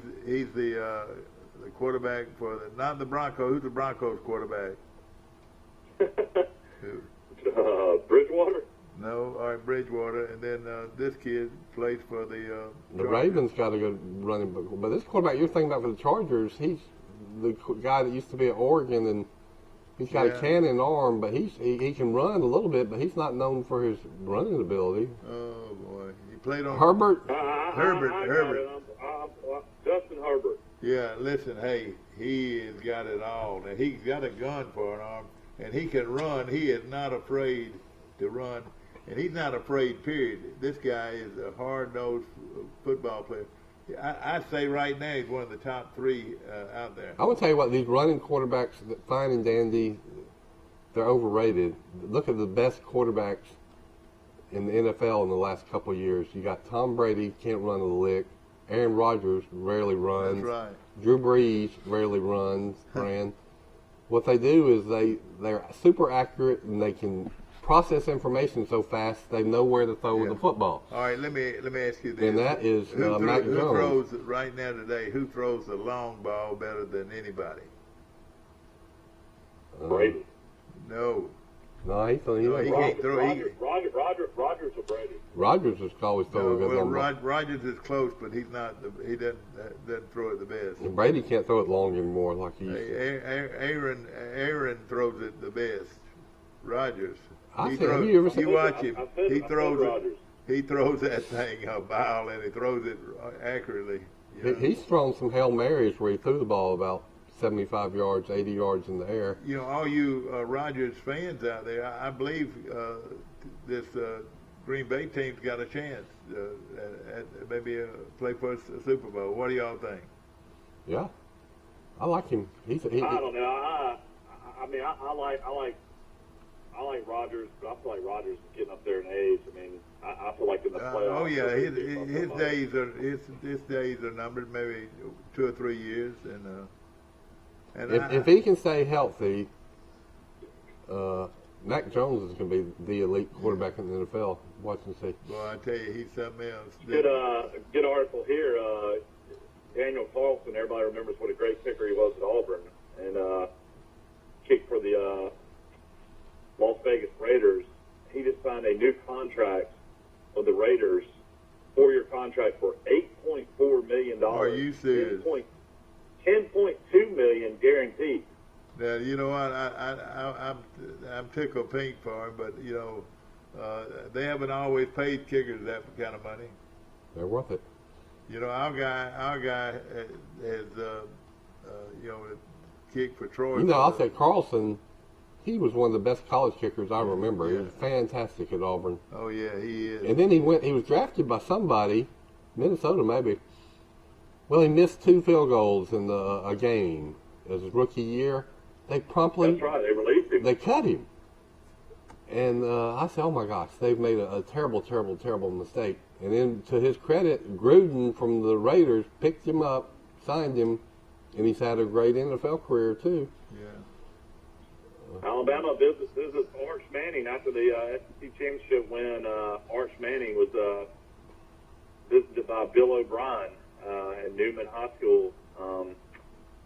the quarterback for not the Broncos. Who's the Broncos quarterback? Who? Bridgewater? No, all right, Bridgewater. And then this kid plays for the Ravens got a good running back. But this quarterback you're thinking about for the Chargers, he's the guy that used to be at Oregon, and he's got a cannon arm, but he can run a little bit, but he's not known for his running ability. Oh, boy. He played on Herbert? Herbert. Justin Herbert. Yeah, listen, hey, he has got it all. Now, he's got a gun for an arm, and he can run. He is not afraid to run, and he's not afraid, period. This guy is a hard-nosed football player. I say right now he's one of the top three out there. I would tell you what, these running quarterbacks, fine and dandy, they're overrated. Look at the best quarterbacks in the NFL in the last couple of years. You got Tom Brady, can't run a lick. Aaron Rodgers rarely runs. That's right. Drew Brees rarely runs. What they do is they're super accurate, and they can process information so fast they know where to throw the football. All right, let me ask you this. And that is Mac Jones. Who throws right now today? Who throws the long ball better than anybody? Brady. No. No, he can't throw. Rodgers or Brady? Rodgers is always throwing a good long ball. Rodgers is close, but he's not. He doesn't throw it the best. And Brady can't throw it long anymore like he used to. Aaron throws it the best. Rodgers. Have you ever seen? You watch him. He throws Rodgers. He throws that thing a mile, and he throws it accurately. You know? He's thrown some Hail Marys where he threw the ball about 75 yards, 80 yards in the air. You know, all you Rodgers fans out there, I believe this Green Bay team's got a chance at maybe play for a Super Bowl. What do y'all think? Yeah, I like him. I don't know. I like Rodgers, but I feel like Rodgers is getting up there in age. I mean, I feel like in the playoffs. Oh yeah, his days are numbered, maybe 2 or 3 years, and if he can stay healthy, Mac Jones is going to be the elite quarterback in the NFL. Watch and see. Well, I tell you, he's something else. Good article here. Daniel Carlson, everybody remembers what a great kicker he was at Auburn, and kicked for the Las Vegas Raiders. He just signed a new contract with the Raiders, 4-year contract for $8.4 million. Are you serious? $10.2 million guaranteed. Now, you know what, I'm tickled pink for him, but, you know, they haven't always paid kickers that kind of money. They're worth it. You know, our guy has you know, kicked for Troy. You know, I'll say Carlson, he was one of the best college kickers I remember. Yeah. He was fantastic at Auburn. Oh, yeah, he is. And then he was drafted by somebody, Minnesota maybe. Well, he missed 2 field goals in a game as his rookie year. They promptly... That's right, they released him. They cut him. And I said, oh my gosh, they've made a terrible, terrible, terrible mistake. And then to his credit, Gruden from the Raiders picked him up, signed him, and he's had a great NFL career too. Yeah. Alabama visits Arch Manning after the SEC championship win. Arch Manning was visited by Bill O'Brien at Newman High School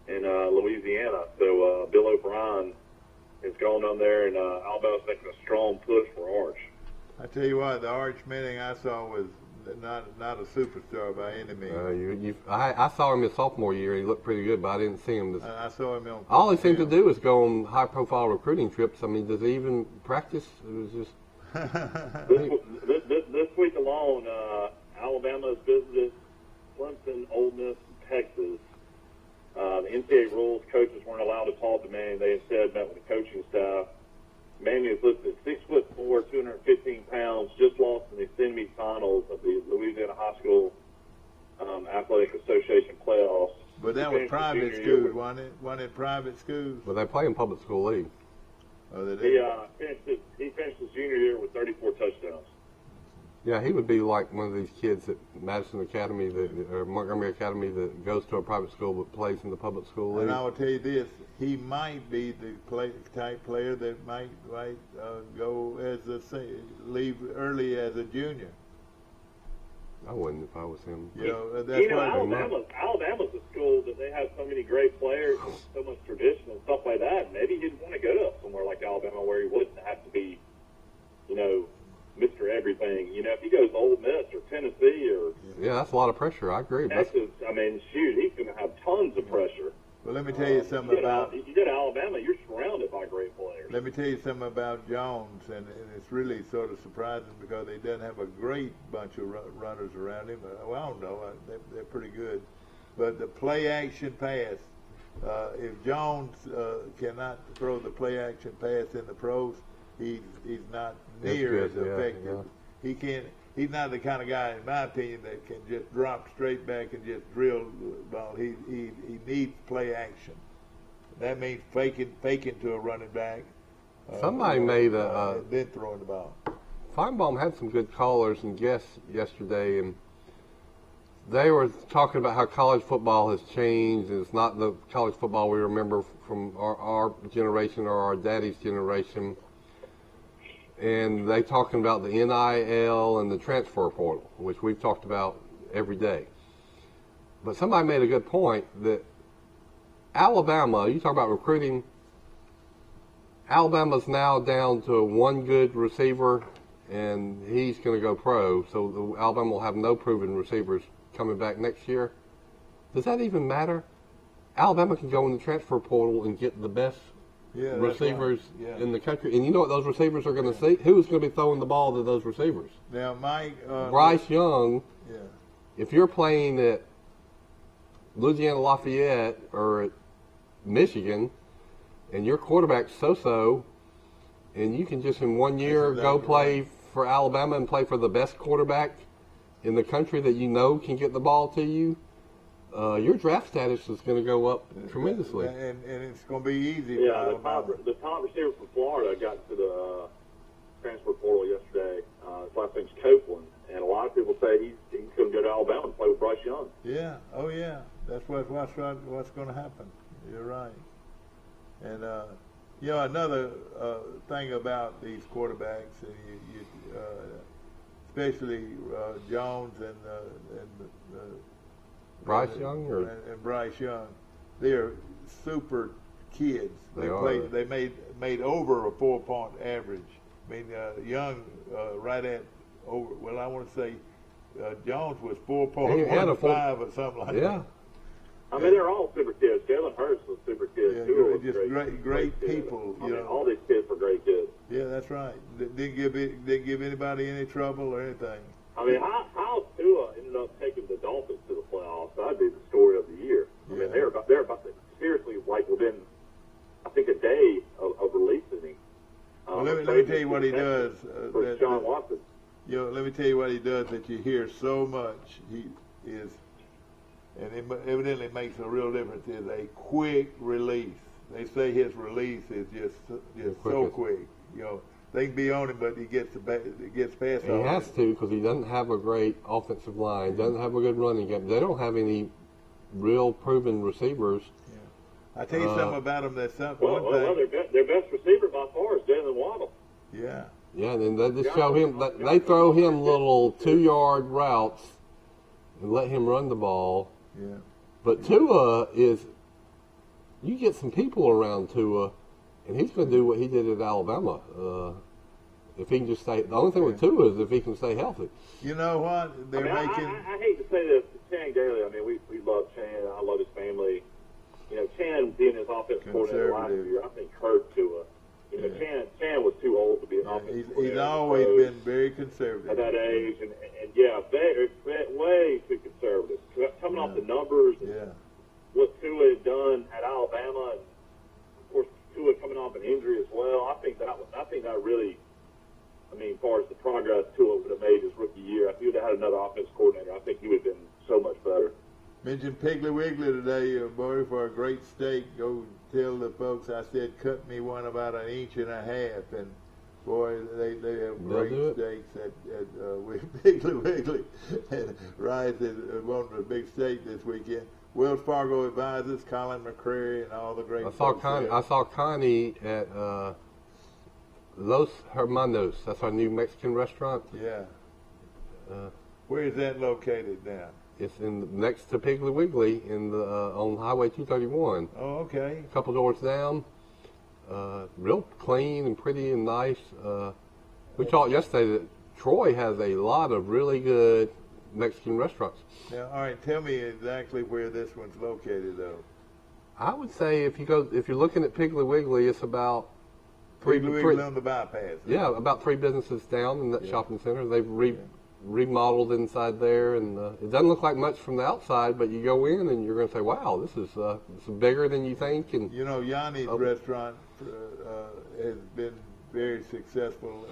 in Louisiana. So Bill O'Brien has gone down there, and Alabama's making a strong push for Arch. I tell you what, the Arch Manning I saw was not a superstar by any means. I saw him his sophomore year. He looked pretty good, but I didn't see him. I saw him on. All he seemed to do is go on high-profile recruiting trips. I mean, does he even practice? It was just. This week alone, Alabama has visited Clemson, Ole Miss, and Texas. The NCAA rules, coaches weren't allowed to talk to Manning. They instead met with the coaching staff. Manning is listed at 6'4", 215 pounds, just lost in the semifinals of the Louisiana High School Athletic Association playoffs. But that was private schools, wasn't it? Wasn't it private schools? But they play in public school league. Oh, they did? He finished his junior year with 34 touchdowns. Yeah, he would be like one of these kids at Madison Academy or Montgomery Academy that goes to a private school but plays in the public school league. And I will tell you this, he might be the type player that might go leave early as a junior. I wouldn't if I was him. You know, that's Alabama's a school that they have so many great players and so much tradition and stuff like that. Maybe he'd want to go to somewhere like Alabama where he wouldn't have to be, you know, Mr. Everything. You know, if he goes to Ole Miss or Tennessee or that's a lot of pressure. I agree. Texas, I mean, shoot, he's going to have tons of pressure. Well, let me tell you something about. If you go to Alabama, you're surrounded by great players. Let me tell you something about Jones, and it's really sort of surprising because he doesn't have a great bunch of runners around him. Well, I don't know, they're pretty good, but the play-action pass. If Jones cannot throw the play-action pass in the pros, he's not near as effective. Yeah. He can't. He's not the kind of guy, in my opinion, that can just drop straight back and just drill the ball. He needs play action. That means faking to a running back. Somebody made then throwing the ball. Feinbaum had some good callers and guests yesterday, and they were talking about how college football has changed, and it's not the college football we remember from our generation or our daddy's generation. And they talking about the NIL and the transfer portal, which we've talked about every day. But somebody made a good point that Alabama, you talk about recruiting, Alabama's now down to one good receiver, and he's going to go pro. So Alabama will have no proven receivers coming back next year. Does that even matter? Alabama can go in the transfer portal and get the best receivers in the country. And you know what those receivers are going to see? Who's going to be throwing the ball to those receivers? Now, Mike. Bryce Young, if you're playing at Louisiana Lafayette or at Michigan, and your quarterback's so-so, and you can just in 1 year go play for Alabama and play for the best quarterback in the country that you know can get the ball to you, your draft status is going to go up tremendously. And it's going to be easy. Yeah, the top receiver from Florida got to the transfer portal yesterday. His last name's Copeland, and a lot of people say he's going to go to Alabama and play with Bryce Young. Yeah, oh yeah, that's what's going to happen. You're right. And You know, another thing about these quarterbacks, and especially Jones and Bryce Young and Bryce Young, they're super kids. They made over a 4-point average. I mean, Young right at over. Well, I want to say Jones was 4.15 or something like that. I mean, they're all super kids. Jalen Hurts was super kid. Yeah, just great people. I mean, all these kids were great kids. Yeah, that's right. Didn't give anybody any trouble or anything. I mean, how Tua ended up taking the Dolphins to the playoffs, that'd be the story of the year. I mean, they're about to, seriously, like within, I think, a day of releasing him. Well, let me tell you what he does. For John Watson. You know, let me tell you what he does that you hear so much. He is, and it evidently makes a real difference, is a quick release. They say his release is just so quick. You know, they can be on him, but he gets past. He has to, because he doesn't have a great offensive line, doesn't have a good running game. They don't have any real proven receivers. Yeah. I tell you something about them. That's something. Well, their best receiver by far is Jalen Waddle. Yeah. Yeah, and they just show him. They throw him little 2-yard routes and let him run the ball. Yeah. But Tua is. You get some people around Tua, and he's going to do what he did at Alabama. If he can just stay. The only thing with Tua is if he can stay healthy. You know what? I hate to say this, Chan Gailey. I mean, we love Chan. I love his family. You know, Chan being his offensive coordinator last year, I think hurt Tua. You know, Chan was too old to be an offensive coordinator. He's always been very conservative at that age, and way too conservative. Coming off the numbers, and what Tua had done at Alabama, and of course Tua coming off an injury as well. I think that really. I mean, as far as the progress Tua would have made his rookie year, if he would have had another offense coordinator, I think he would have been so much better. Mentioned Piggly Wiggly today, boy, for a great steak. Go tell the folks I said cut me one about 1.5 inches, and boy, they have great steaks at Piggly Wiggly. And Rice wanted a big steak this weekend. Wells Fargo Advisors, Colin McCrary, and all the great folks. I saw Connie at Los Hermanos. That's our new Mexican restaurant. Yeah. Where is that located now? It's next to Piggly Wiggly on Highway 231. Oh, okay. A couple doors down. Real clean and pretty and nice. We talked yesterday that Troy has a lot of really good Mexican restaurants. Now, all right, tell me exactly where this one's located, though. I would say if you're looking at Piggly Wiggly, it's about three on the bypass. Yeah, about 3 businesses down in that shopping center. They've remodeled inside there, and it doesn't look like much from the outside, but you go in and you're going to say, wow, this is bigger than you think. And you know, Yanni's restaurant has been very successful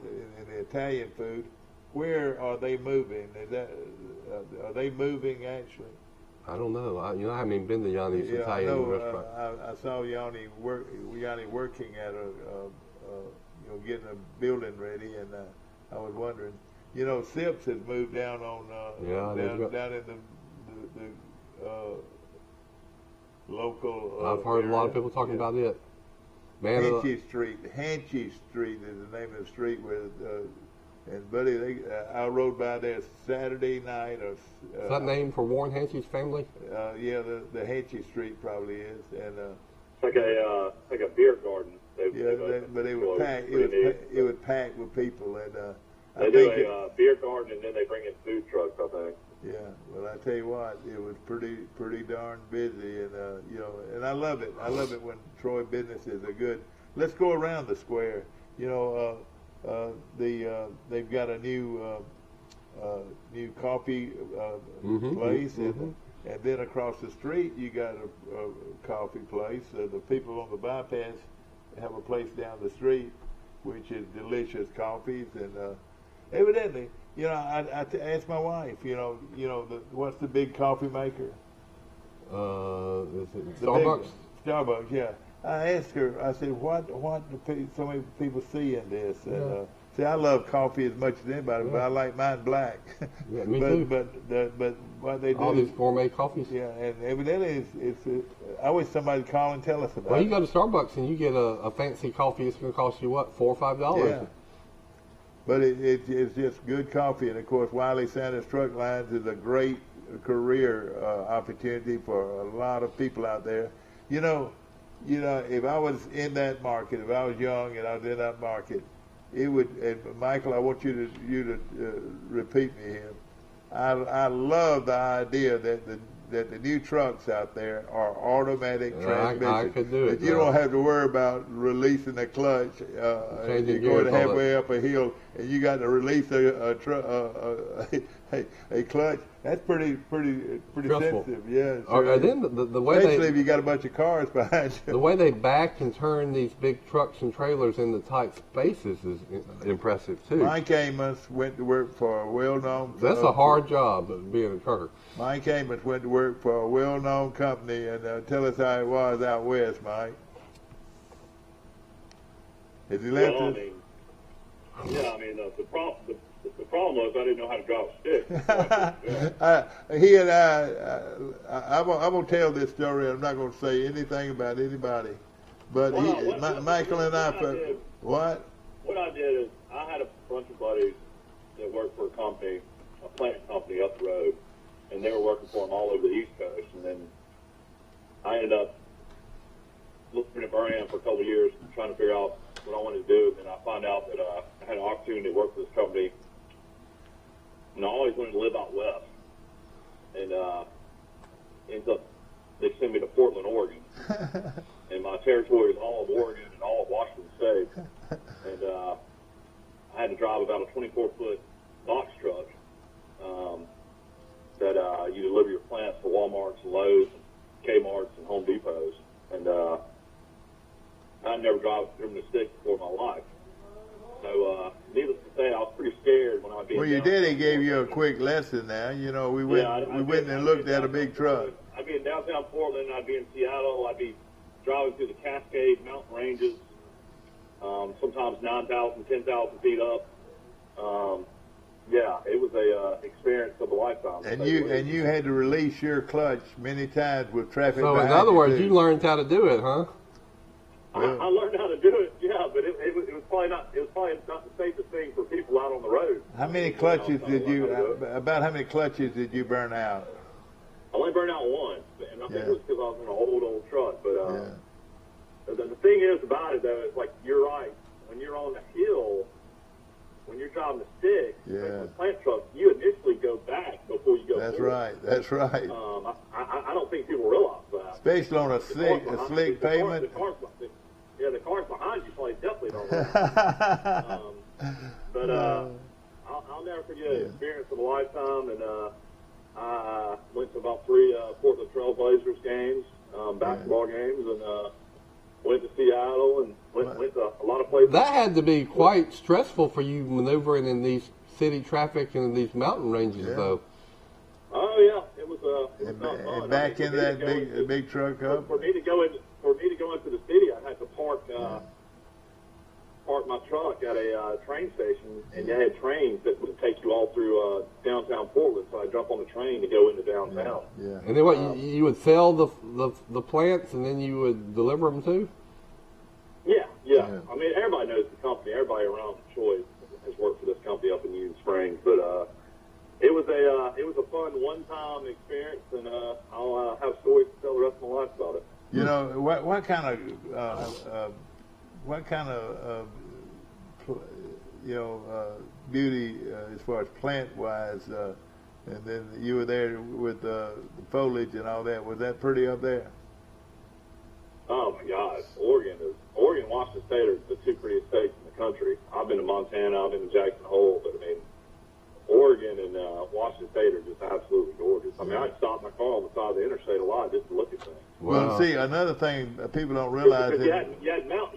in the Italian food. Where are they moving? Are they moving actually? I don't know. I haven't even been to Yanni's Italian restaurant. I saw Yanni working at getting a building ready, and I was wondering. You know, Sips has moved down on down in the local. I've heard a lot of people talking about it. Hanchy Street is the name of the street where. And buddy, I rode by there Saturday night. Is that named for Warren Hanchy's family? Yeah, the Hanchy Street probably is, and it's like a beer garden. But it was packed. It was packed with people, and they do a beer garden, and then they bring in food trucks, I think. Yeah, well, I tell you what, it was pretty darn busy, and and I love it. I love it when Troy businesses are good. Let's go around the square. You know. They've got a new coffee place, and then across the street you got a coffee place. The people on the bypass have a place down the street, which is delicious coffees. And evidently, I asked my wife, what's the big coffee maker? Is it Starbucks? Starbucks, yeah. I asked her, I said, what do so many people see in this? And See, I love coffee as much as anybody, but I like mine black. Yeah, me too. But what they do, all these gourmet coffees. yeah, and evidently I wish somebody'd call and tell us about Well, it. you go to Starbucks and you get a fancy coffee. It's going to cost you what, $4 or $5? Yeah. But it's just good coffee, and of course, Wiley Sanders Truck Lines is a great career opportunity for a lot of people out there. You know, if I was in that market, if I was young and I was in that market, it would. And Michael, I want you to repeat me here. I love the idea that the new trucks out there are automatic transmissions. I could do it. That you don't have to worry about releasing the clutch. You're going halfway up a hill and you got to release a clutch. That's pretty sensitive. Yeah. And then the way especially if you got a bunch of cars behind you. The way they back and turn these big trucks and trailers into tight spaces is impressive too. Mike Amos went to work for a well-known. That's a hard job, being a trucker. Mike Amos went to work for a well-known company, and tell us how it was out west, Mike. Has he left us? The problem was I didn't know how to drive a stick. He and I'm going to tell this story. I'm not going to say anything about anybody. But Michael and I, what? What I did is I had a bunch of buddies that worked for a company, a plant company up the road, and they were working for them all over the East Coast. And then I ended up looking at Birmingham for a couple of years, trying to figure out what I wanted to do. And I found out that I had an opportunity to work for this company. And I always wanted to live out west. And ends up, they sent me to Portland, Oregon. And my territory is all of Oregon and all of Washington State. And I had to drive about a 24-foot box truck that you deliver your plants for Walmarts and Lowe's and Kmart's and Home Depots. And I'd never driven a stick before in my life. So, needless to say, I was pretty scared when I'd be. Well, your daddy gave you a quick lesson now. You know, we went and looked at a big truck. I'd be in downtown Portland, I'd be in Seattle, I'd be driving through the Cascade mountain ranges, sometimes 9,000, 10,000 feet up. Yeah, it was a experience of a lifetime. And you had to release your clutch many times with traffic. So in other words, you learned how to do it, huh? I learned how to do it, yeah, but it was probably not the safest thing for people out on the road. How many clutches did you? About how many clutches did you burn out? I only burned out one, and I think it was because I was in an old truck. But the thing is about it, though, is like you're right. When you're on the hill, when you're driving the stick, like the plant truck, you initially go back before you go. That's forward. right. That's right. I don't think people realize that. Especially on a slick pavement. The cars behind you probably definitely don't. But I'll never forget the experience of a lifetime, and I went to about 3 Portland Trail Blazers games, basketball games, and went to Seattle and went to a lot of places. That had to be quite stressful for you maneuvering in these city traffic and these mountain ranges, though. Oh yeah, it was not fun. And back in that big truck up. For me to go into the city, I had to park my truck at a train station, and they had trains that would take you all through downtown Portland. So I jump on the train to go into downtown. Yeah. And then what? You would sell the plants, and then you would deliver them too. Yeah. I mean, everybody knows the company. Everybody around Troy has worked for this company up in Union Springs, but it was a fun one-time experience, and I'll have stories to tell the rest of my life about it. You know what kind of beauty as far as plant wise, and then you were there with the foliage and all that. Was that pretty up there? Oh my God, Oregon, Washington State are the 2 prettiest states in the country. I've been to Montana, I've been to Jackson Hole, but I mean, Oregon and Washington State are just absolutely gorgeous. I mean, I'd stop my car on the side of the interstate a lot just to look at things. Well, see, another thing people don't realize is you had Mount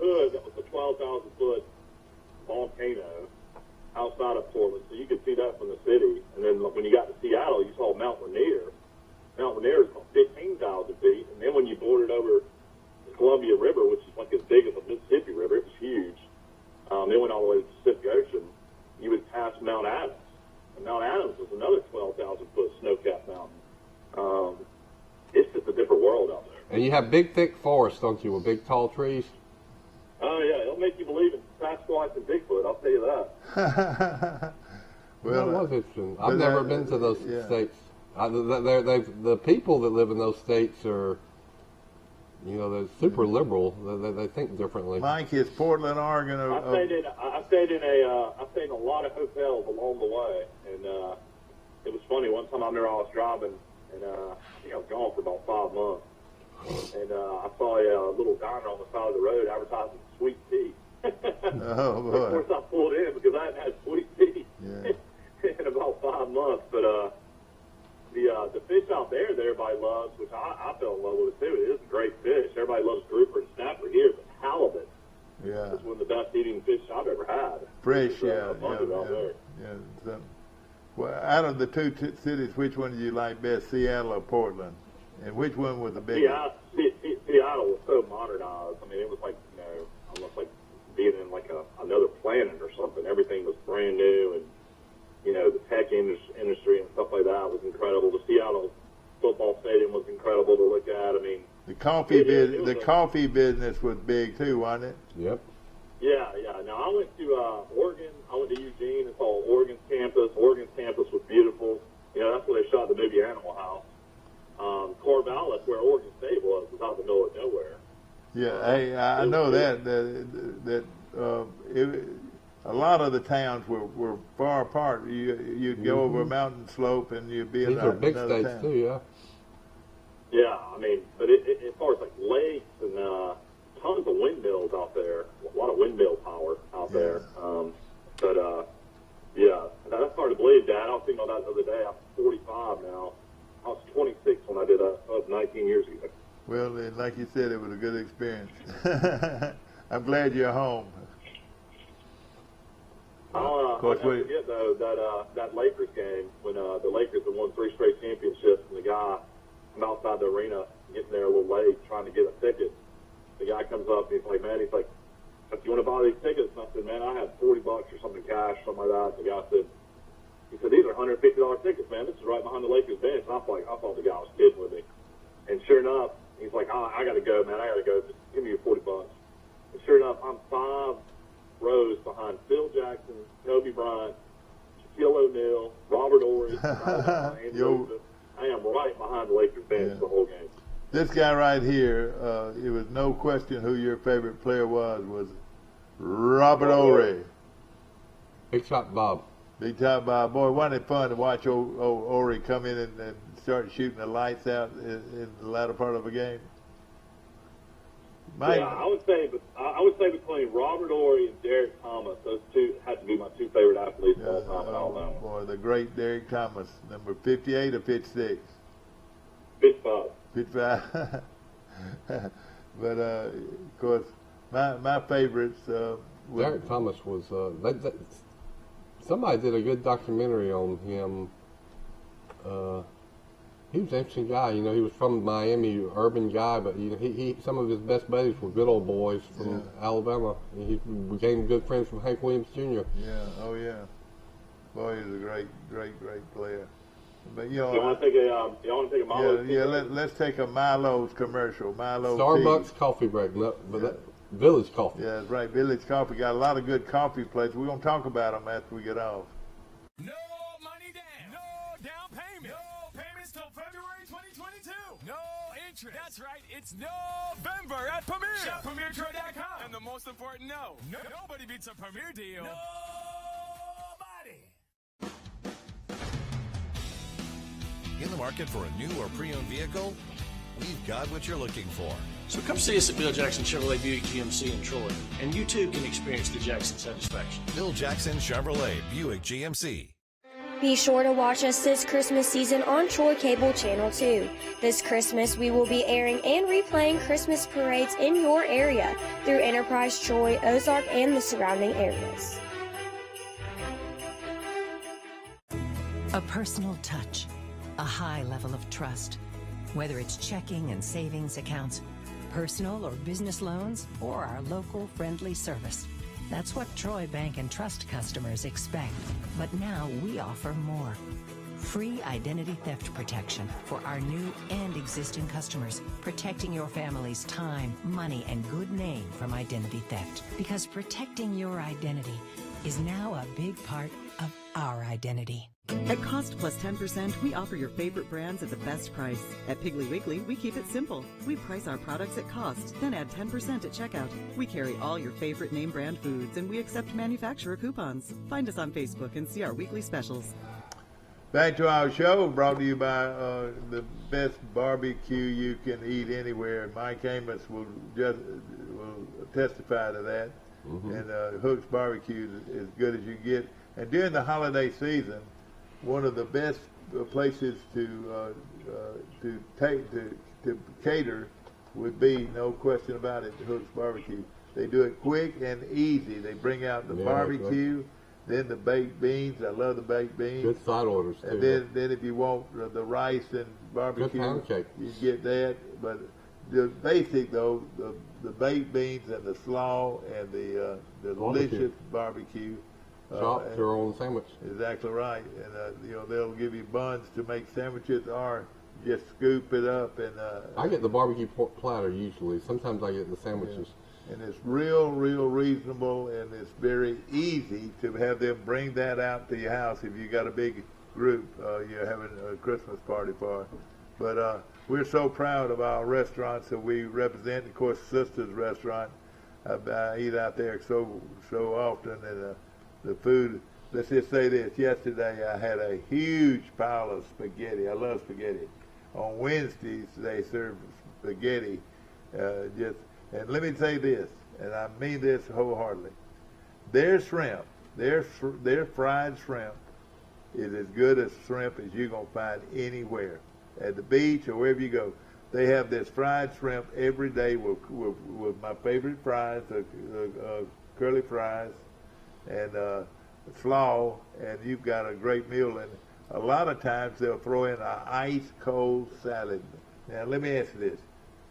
Hood, that was a 12,000-foot volcano outside of Portland, so you could see that from the city. And then when you got to Seattle, you saw Mount Rainier. Mount Rainier is 15,000 feet, and then when you boarded over the Columbia River, which is like as big as the Mississippi River, it was huge. It went all the way to the Pacific And you have big, thick forests, don't you, with big, tall trees? Oh, yeah, it'll make you believe in Sasquatch and Bigfoot, I'll tell you that. Well, that was interesting. I've never been to those states. The people that live in those states are, they're super liberal. They think differently. Mike, is Portland, Oregon? I stayed in a lot of hotels along the way, and it was funny. One time I remember I was driving, and I think I was gone for about 5 months, and I saw a little diner on the side of the road advertising sweet tea. Oh boy! Of course, I pulled in because I hadn't had sweet tea in about 5 months, but. The fish out there that everybody loves, which I fell in love with it too. It is a great fish. Everybody loves grouper and snapper here, but halibut is one of the best eating fish I've ever had. Fresh, Abundant out there. Well, out of the two cities, which one do you like best, Seattle or Portland? And which one was the biggest? Seattle was so modernized. I mean, it was like almost like being in like another planet or something. Everything was brand new, and the tech industry and stuff like that was incredible. The Seattle football stadium was incredible to look at. I mean, the coffee business was big too, wasn't it? Yep. Yeah. Now I went to Oregon. I went to Eugene. It's all Oregon's campus. Oregon's campus was beautiful. That's where they shot the movie Animal House. Corvallis, where Oregon State was out in the middle of nowhere. Yeah, hey, I know that a lot of the towns were far apart. You'd go over a mountain slope and you'd be in These are big another states town. too, yeah. Yeah, I mean, but as far as like lakes and tons of windmills out there, a lot of windmill power out there. That's hard to believe, Dad. I was thinking about that the other day. I'm 45 now. I was 26 when I did that. That was 19 years ago. Well, like you said, it was a good experience. I'm glad you're home. I'll never forget, though, that Lakers game when the Lakers had won 3 straight championships, and the guy, I'm outside the arena, getting there a little late, trying to get a ticket. The guy comes up, and he's like, if you want to buy these tickets? And I said, man, I had $40 or something cash, something like that. The guy said, these are $150 tickets, man. This is right behind the Lakers bench. And I thought the guy was kidding with me. And sure enough, he's like, I got to go, man. I got to go. Just give me your $40. And sure enough, I'm 5 rows behind Phil Jackson, Kobe Bryant, Shaquille O'Neal, Robert Ory, I am right behind the Lakers bench the whole game. This guy right here, it was no question who your favorite player was Robert Ory. Big Shot Bob. Big Top Bob. Boy, wasn't it fun to watch Ory come in and start shooting the lights out in the latter part of a game? Yeah, I would say between Robert Ory and Derek Thomas, those two had to be my 2 favorite athletes of all time in Alabama. Boy, the great Derek Thomas, number 58 or 56? 55. 55. But of course, my favorites. Derek Thomas was. Somebody did a good documentary on him. He was an interesting guy. He was from Miami, urban guy, but he some of his best buddies were good old boys from Alabama. He became good friends from Hank Williams Jr. Yeah, oh yeah. Boy, he was a great player. But you want to take a Milo? Yeah. Let's take a Milo's commercial. Milo. Starbucks coffee break, Village Coffee. Yeah, that's right. Village Coffee got a lot of good coffee places. We're gonna talk about them after we get off. No money down. No down payment. No payments till February 2022. No interest. That's right. It's November at Premier. Shop PremierTroy.com. And the most important nobody beats a Premier deal. Nobody. In the market for a new or pre-owned vehicle? We've got what you're looking for. So come see us at Bill Jackson Chevrolet Buick GMC in Troy, and you too can experience the Jackson satisfaction. Bill Jackson Chevrolet Buick GMC. Be sure to watch us this Christmas season on Troy Cable Channel 2. This Christmas, we will be airing and replaying Christmas parades in your area through Enterprise, Troy, Ozark, and the surrounding areas. A personal touch, a high level of trust. Whether it's checking and savings accounts, personal or business loans, or our local friendly service. That's what Troy Bank and Trust customers expect. But now we offer more. Free identity theft protection for our new and existing customers, protecting your family's time, money, and good name from identity theft. Because protecting your identity is now a big part of our identity. At Cost Plus 10%, we offer your favorite brands at the best price. At Piggly Wiggly, we keep it simple. We price our products at cost, then add 10% at checkout. We carry all your favorite name brand foods, and we accept manufacturer coupons. Find us on Facebook and see our weekly specials. Back to our show, brought to you by the best barbecue you can eat anywhere. Mike Amos will testify to that. Mm-hmm. And Hook's Barbecue is as good as you get. And during the holiday season, one of the best places to cater would be, no question about it, Hook's Barbecue. They do it quick and easy. They bring out the barbecue. Then the baked beans. I love the baked beans. Good side orders, too. And then if you want the rice and barbecue, you get that. But the basic, though, the baked beans and the slaw and the delicious barbecue. Chopped or on the sandwich. Exactly right. And, they'll give you buns to make sandwiches or just scoop it up. And I get the barbecue pork platter usually. Sometimes I get the sandwiches. Yeah. And it's real reasonable, and it's very easy to have them bring that out to your house if you got a big group you're having a Christmas party for. But we're so proud of our restaurants that we represent. Of course, Sister's Restaurant. I eat out there so often, and the food. Let's just say this: yesterday I had a huge pile of spaghetti. I love spaghetti. On Wednesdays they serve spaghetti. And let me say this, and I mean this wholeheartedly. Their shrimp, their fried shrimp, is as good as shrimp as you're going to find anywhere. At the beach or wherever you go. They have this fried shrimp every day with my favorite fries, curly fries, and slaw, and you've got a great meal. And a lot of times they'll throw in an ice-cold salad. Now, let me ask you this.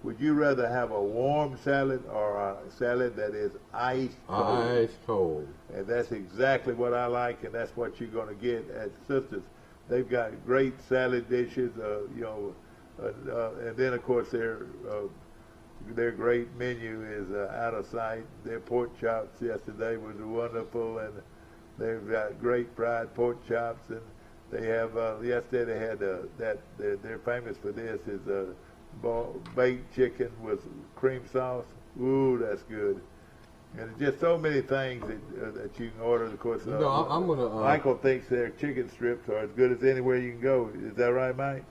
Would you rather have a warm salad or a salad that is ice cold? Ice cold. And that's exactly what I like, and that's what you're going to get at Sisters. They've got great salad dishes, and then of course their great menu is out of sight. Their pork chops yesterday was wonderful, and they've got great fried pork chops, and they have yesterday they had they're famous for this is baked chicken with cream sauce. Ooh, that's good. And just so many things that you can order. Of course, I'm gonna. Michael thinks their chicken strips are as good as anywhere you can go. Is that right, Mike?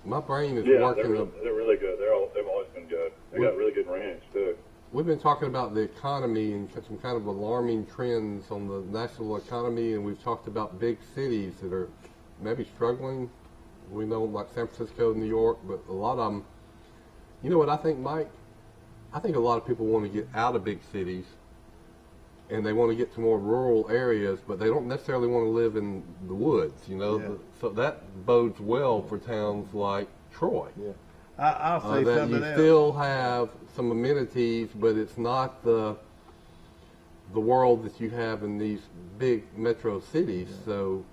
My brain is working. They're really good. They've always been good. They got really good ranch too. We've been talking about the economy and some kind of alarming trends on the national economy, and we've talked about big cities that are maybe struggling. We know like San Francisco, New York, but a lot of them. You know what I think, Mike? I think a lot of people want to get out of big cities and they want to get to more rural areas, but they don't necessarily want to live in the woods, you know. Yeah. So that bodes well for towns like Troy. Yeah. I'll say that something you else. Still have some amenities, but it's not the world that you have in these big metro cities. Yeah. So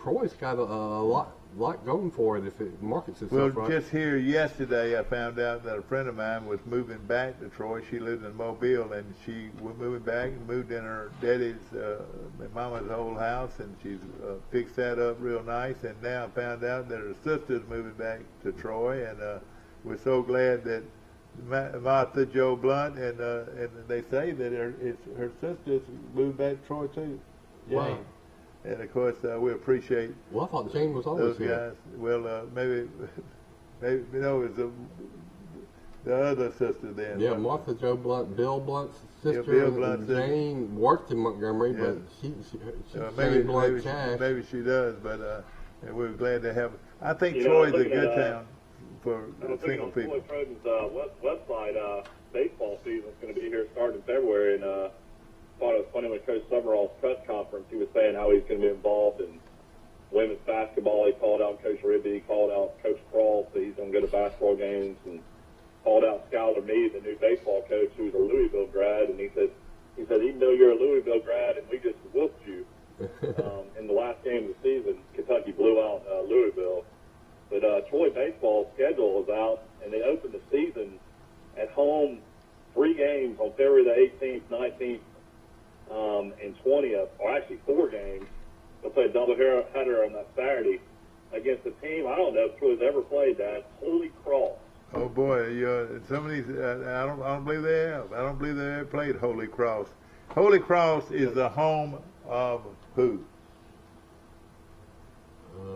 Troy's got a lot going for it if it markets itself right. Well, just here yesterday, I found out that a friend of mine was moving back to Troy. She lived in Mobile, and she was moving back and moved in her daddy's, mama's old house, and she's fixed that up real nice. And now I found out that her sister's moving back to Troy, and we're so glad that Martha Jo Blunt, and they say that her sister's moved back to Troy too. Jane. Wow. And of course, we appreciate. Well, I thought Jane was always those guys. Here. Well, maybe it's the other sister then. Yeah, Martha Jo Blunt, Bill Blunt's sister. Yeah, Bill Blunt's Jane sister. Worked in Montgomery, but she's Jane Blunt Cash. Maybe she does, but and we're glad to have. I think Troy's a good town for single people. Troy Trojan's website, baseball season is going to be here starting in February, and I thought it was funny when Coach Summerall's press conference, he was saying how he's going to be involved in women's basketball. He called out Coach Ribby, he called out Coach Kroll, so he's going to go to basketball games, and called out Skylar Meade, the new baseball coach, who's a Louisville grad, and he said, even though you're a Louisville grad and we just whooped you, In the last game of the season, Kentucky blew out Louisville. But Troy baseball schedule is out, and they opened the season at home 3 games on February the 18th, 19th, and 20th, or actually 4 games. They'll play a doubleheader on that Saturday against a team I don't know if Troy's ever played that, Holy Cross. Oh boy, some of these I don't believe they have. I don't believe they ever played Holy Cross. Holy Cross is the home of who?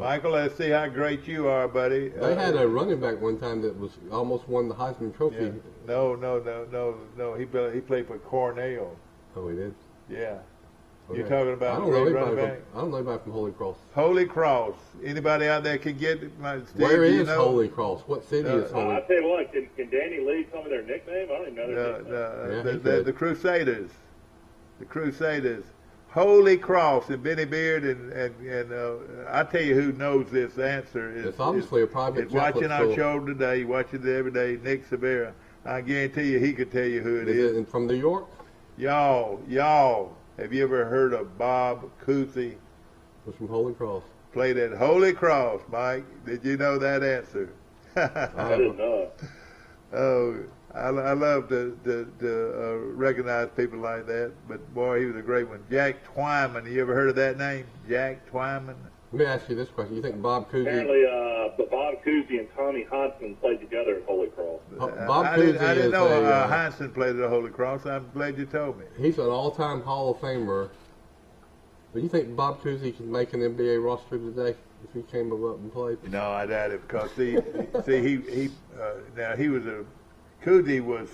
Michael, let's see how great you are, buddy. They had a running back one time that was almost won the Heisman Trophy. Yeah. No. He played for Cornell. Oh, he did? Yeah. Okay. You're talking about I don't know running anybody from Holy Cross. Holy Cross. Anybody out there can get it? Steve, where is Holy Cross? What city is Holy Cross? I'll tell you what, can Danny Lee tell me their nickname? I don't even know their nickname. The Crusaders. The Crusaders. Holy Cross, and Benny Beard, and I tell you who knows this answer. It's obviously a private watching our school. show today, watching it every day, Nick Severa. I guarantee you he could tell you who it is. Is it from New York? Y'all, have you ever heard of Bob Cousy? Was from Holy Cross. Played at Holy Cross, Mike. Did you know that answer? I didn't know. Oh, I love to recognize people like that, but boy, he was a great one. Jack Twyman, you ever heard of that name? Jack Twyman? Let me ask you this question. You think Bob Cousy... Apparently, Bob Cousy and Tommy Hodgson played together at Holy Cross. Bob Cousy I didn't know Hodgson played at Holy Cross. I'm glad you told me. He's an all-time Hall of Famer. But you think Bob Cousy can make an NBA roster today if he came up and played? No, I doubt it, because Cousy was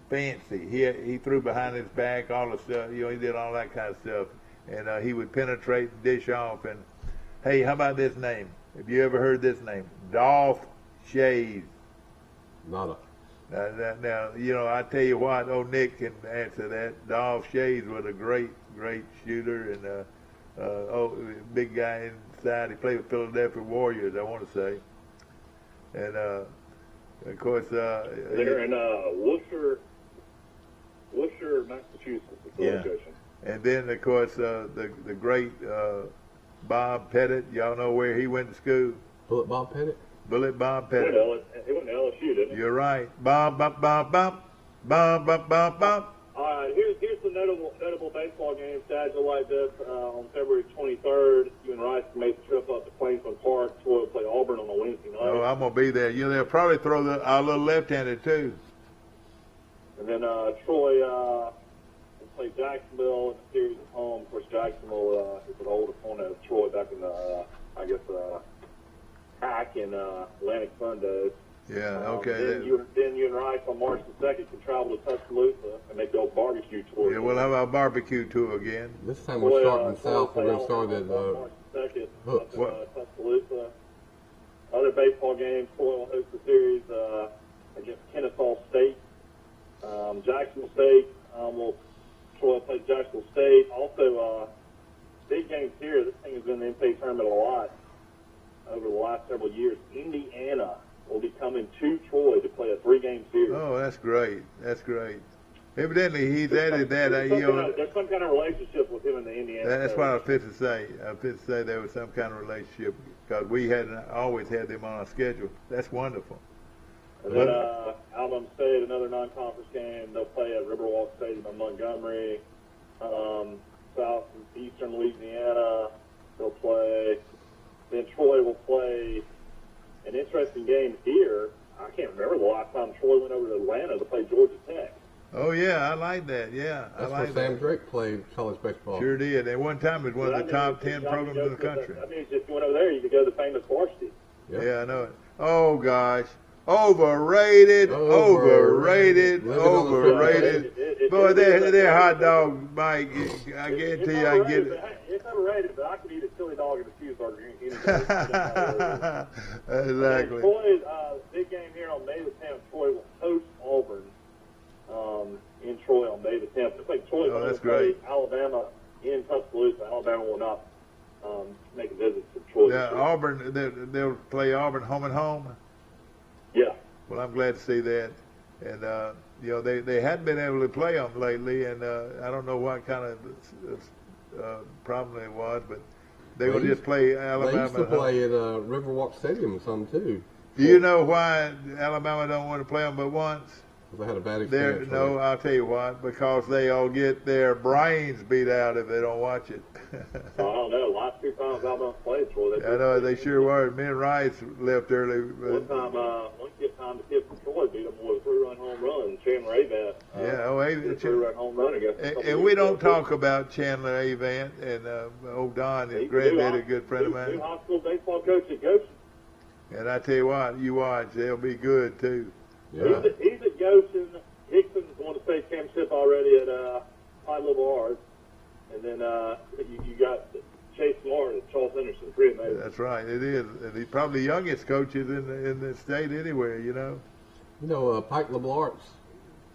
fancy. He threw behind his back, all the stuff. He did all that kind of stuff, and he would penetrate, and dish off. And hey, how about this name? Have you ever heard this name? Dolph Shays. Nada. Now, I tell you what. Oh, Nick can answer that. Dolph Shays was a great shooter, and big guy inside. He played with Philadelphia Warriors, I want to say, and. Of course, they're in Worcester, Massachusetts. Yeah. And then, of course, the great Bob Pettit. Y'all know where he went to school? Bullet Bob Pettit? Bullet Bob Pettit. He went to LSU, didn't he? You're right. Bob. All right, here's the notable baseball game schedule like this. On February 23rd, you and Rice made the trip up to Plainsman Park. Troy will play Auburn on a Wednesday night. Oh, I'm going to be there. They'll probably throw our little left-handed, too. And then Troy will play Jacksonville in the series at home. Of course, Jacksonville is an old opponent of Troy back in the, Hack and Atlantic Sundays. Yeah, okay. Then you and Rice on March the 2nd can travel to Tuscaloosa and make the old barbecue tour. Yeah, we'll have our barbecue tour again. This time we're starting south. We're going to start at March 2nd up in Tuscaloosa. Other baseball games, Troy will host the series against Kennesaw State. Jacksonville State will Troy will play Jacksonville State. Also, big games here. This thing has been in the NCAA tournament a lot over the last several years. Indiana will be coming to Troy to play a 3-game series. Oh, that's great. That's great. Evidently, he's added that. There's some kind of relationship with him in the Indiana. That's what I was fit to say. I was fit to say there was some kind of relationship, because we hadn't always had them on our schedule. That's wonderful. And then Alabama State, another non-conference game. They'll play at Riverwalk Stadium in Montgomery. South and Eastern Louisiana, they'll play. Then Troy will play an interesting game here. I can't remember the last time Troy went over to Atlanta to play Georgia Tech. Oh, yeah, I like that. Yeah, That's I like where Sam Drake played college baseball. Sure did. At one time, it was one of the top 10 programs in the country. I mean, if you went over there, you could go to the famous varsity. Yeah, I know it. Oh, gosh. Overrated. Boy, they're hot dogs, Mike. I guarantee you I can get it. It's overrated, but I could eat a chili dog and a cheeseburger any day. Exactly. Troy, big game here on May the 10th. Troy will host Auburn in Troy on May the 10th. It's like Troy will play Alabama in Tuscaloosa. Alabama will not make a visit to Troy. Now, Auburn, they'll play Auburn home and home? Yeah. Well, I'm glad to see that. And, they hadn't been able to play them lately, and I don't know what kind of probably was, but they will just play Alabama. They used to play at Riverwalk Stadium some too. Do you know why Alabama don't want to play them but once? They had a bad experience. No, I'll tell you what. Because they all get their brains beat out if they don't watch it. I don't know. Last 2 times Alabama played for I know they sure were. Me and Rice left early. One time the kid from Troy beat them with a 3-run home run. Chandler Avant. A 3-run home run against. And we don't talk about Chandler Avant and old Don, his granddad, a good friend of mine. New high school baseball coach at Goshen. And I tell you what, you watch, they'll be good too. Yeah. He's at Goshen. Hickson's won the state championship already at high level arts. And then you got Chase Martin and Charles Henderson. Pretty amazing. That's right, it is. And he's probably the youngest coaches in the state anywhere, you know. You know, Pike Liberal Arts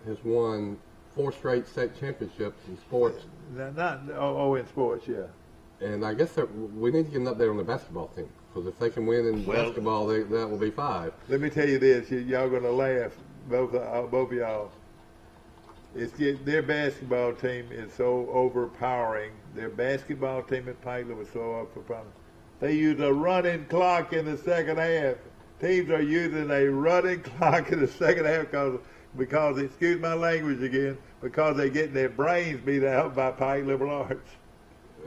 has won 4 straight state championships in sports. In sports, yeah. And I guess we need to get an update on the basketball team. Because if they can win in basketball, that will be 5. Let me tell you this. Y'all going to laugh, both of y'all. Their basketball team is so overpowering. Their basketball team at Pike was so overpowering. They use a running clock in the second half. Teams are using a running clock in the second half because, excuse my language again, because they're getting their brains beat out by Pike Liberal Arts.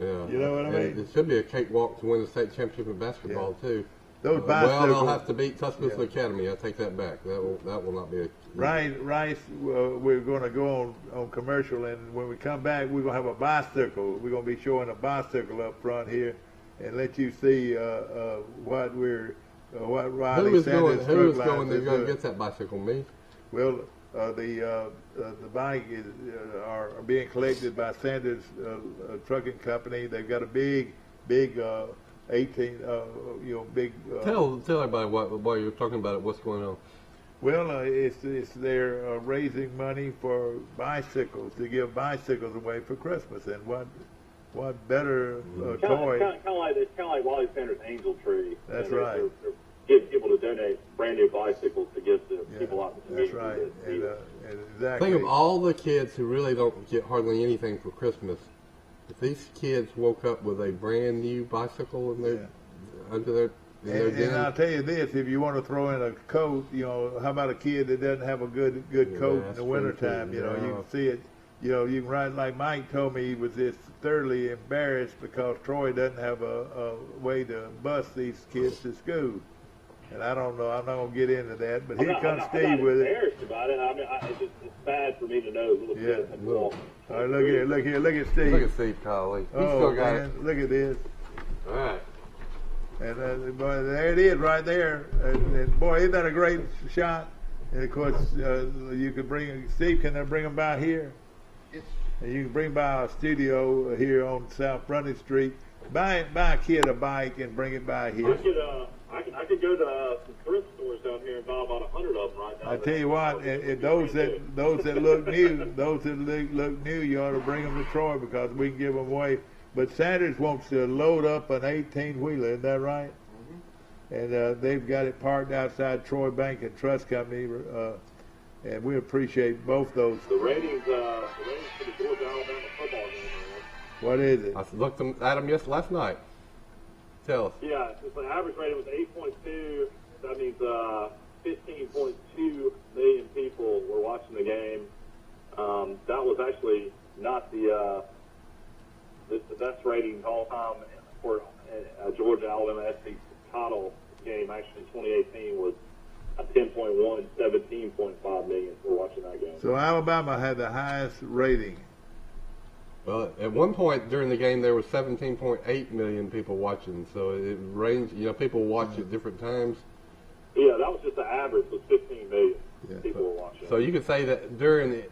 Yeah. You know what I mean? It should be a cakewalk to win the state championship in basketball too. Those well, they'll have to beat Tuscaloosa Academy. I take that back. That will not be a. Rice, we're going to go on commercial, and when we come back, we're going to have a bicycle. We're going to be showing a bicycle up front here, and let you see what Riley Sanders. Who is going to get that bicycle? Me. Well, the bike are being collected by Sanders Trucking Company. They've got a big 18, big. Tell everybody while you're talking about it, what's going on. Well, it's they're raising money for bicycles, to give bicycles away for Christmas, and what better toy? Kind of like Wally Sanders' Angel Tree. That's right. They're getting people to donate brand new bicycles to give to people out in the community. That's right. And exactly. Think of all the kids who really don't get hardly anything for Christmas. If these kids woke up with a brand new bicycle under their and I'll tell you this: if you want to throw in a coat, how about a kid that doesn't have a good coat in the wintertime? You can see it. You can ride like Mike told me he was just thoroughly embarrassed because Troy doesn't have a way to bus these kids to school. And I don't know. I'm not going to get into that. But here comes Steve with it. I'm embarrassed about it. I mean, it's bad for me to know little kids have to walk. All right, look here. Look at Steve. Look at Steve Colley. He's still got it. Look at this. All right. And boy, there it is right there. And boy, isn't that a great shot? And of course, you could Steve, can I bring them by here? Yes. And you can bring by our studio here on South Frontage Street. Buy a kid a bike and bring it by here. I could go to some thrift stores down here and buy about 100 of them right now. I tell you what, and those that look new, you ought to bring them to Troy because we can give them away. But Sanders wants to load up an 18-wheeler, isn't that right? Mm-hmm. And they've got it parked outside Troy Bank and Trust Company, and we appreciate both those. The ratings for the Georgia-Alabama football game. What is it? I looked at them last night. Tell us. Yeah, the average rating was 8.2. That means 15.2 million people were watching the game. That was actually not the best rating all time for Georgia-Alabama SEC title game. Actually, 2018 was a 10.1, 17.5 million were watching that game. So Alabama had the highest rating. Well, at one point during the game, there was 17.8 million people watching. So it ranged. People watch at different times. Yeah, that was just the average. Was 15 million people were watching. So you could say that during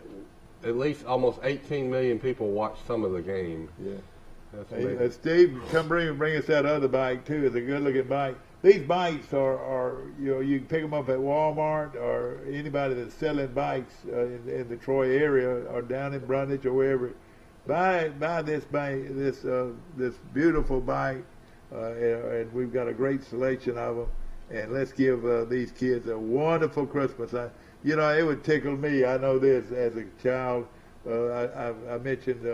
at least almost 18 million people watched some of the game. Yeah. Hey, Steve, come bring us that other bike too. It's a good-looking bike. These bikes are you can pick them up at Walmart or anybody that's selling bikes in the Troy area or down in Brundage or wherever. Buy this bike, this beautiful bike, and we've got a great selection of them. And let's give these kids a wonderful Christmas. It would tickle me. I know this as a child. I mentioned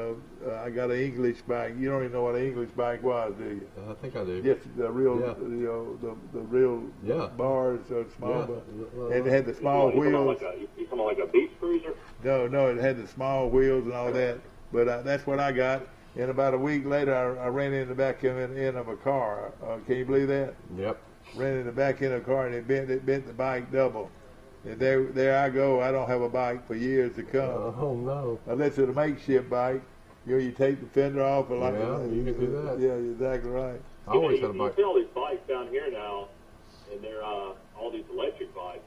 I got an English bike. You don't even know what an English bike was, do you? I think I do. Just the real, the real bars, small, and it had the small wheels. You talking like a beach cruiser? No, it had the small wheels and all that. But that's what I got. And about a week later, I ran in the back end of a car. Can you believe that? Yep. Ran in the back end of a car, and it bent the bike double. And there I go. I don't have a bike for years to come. Oh no! Unless it's a makeshift bike, you take the fender off and like. Yeah, you can do that. Yeah, you're exactly right. I always had a bike. You see all these bikes down here now, and they're all these electric bikes.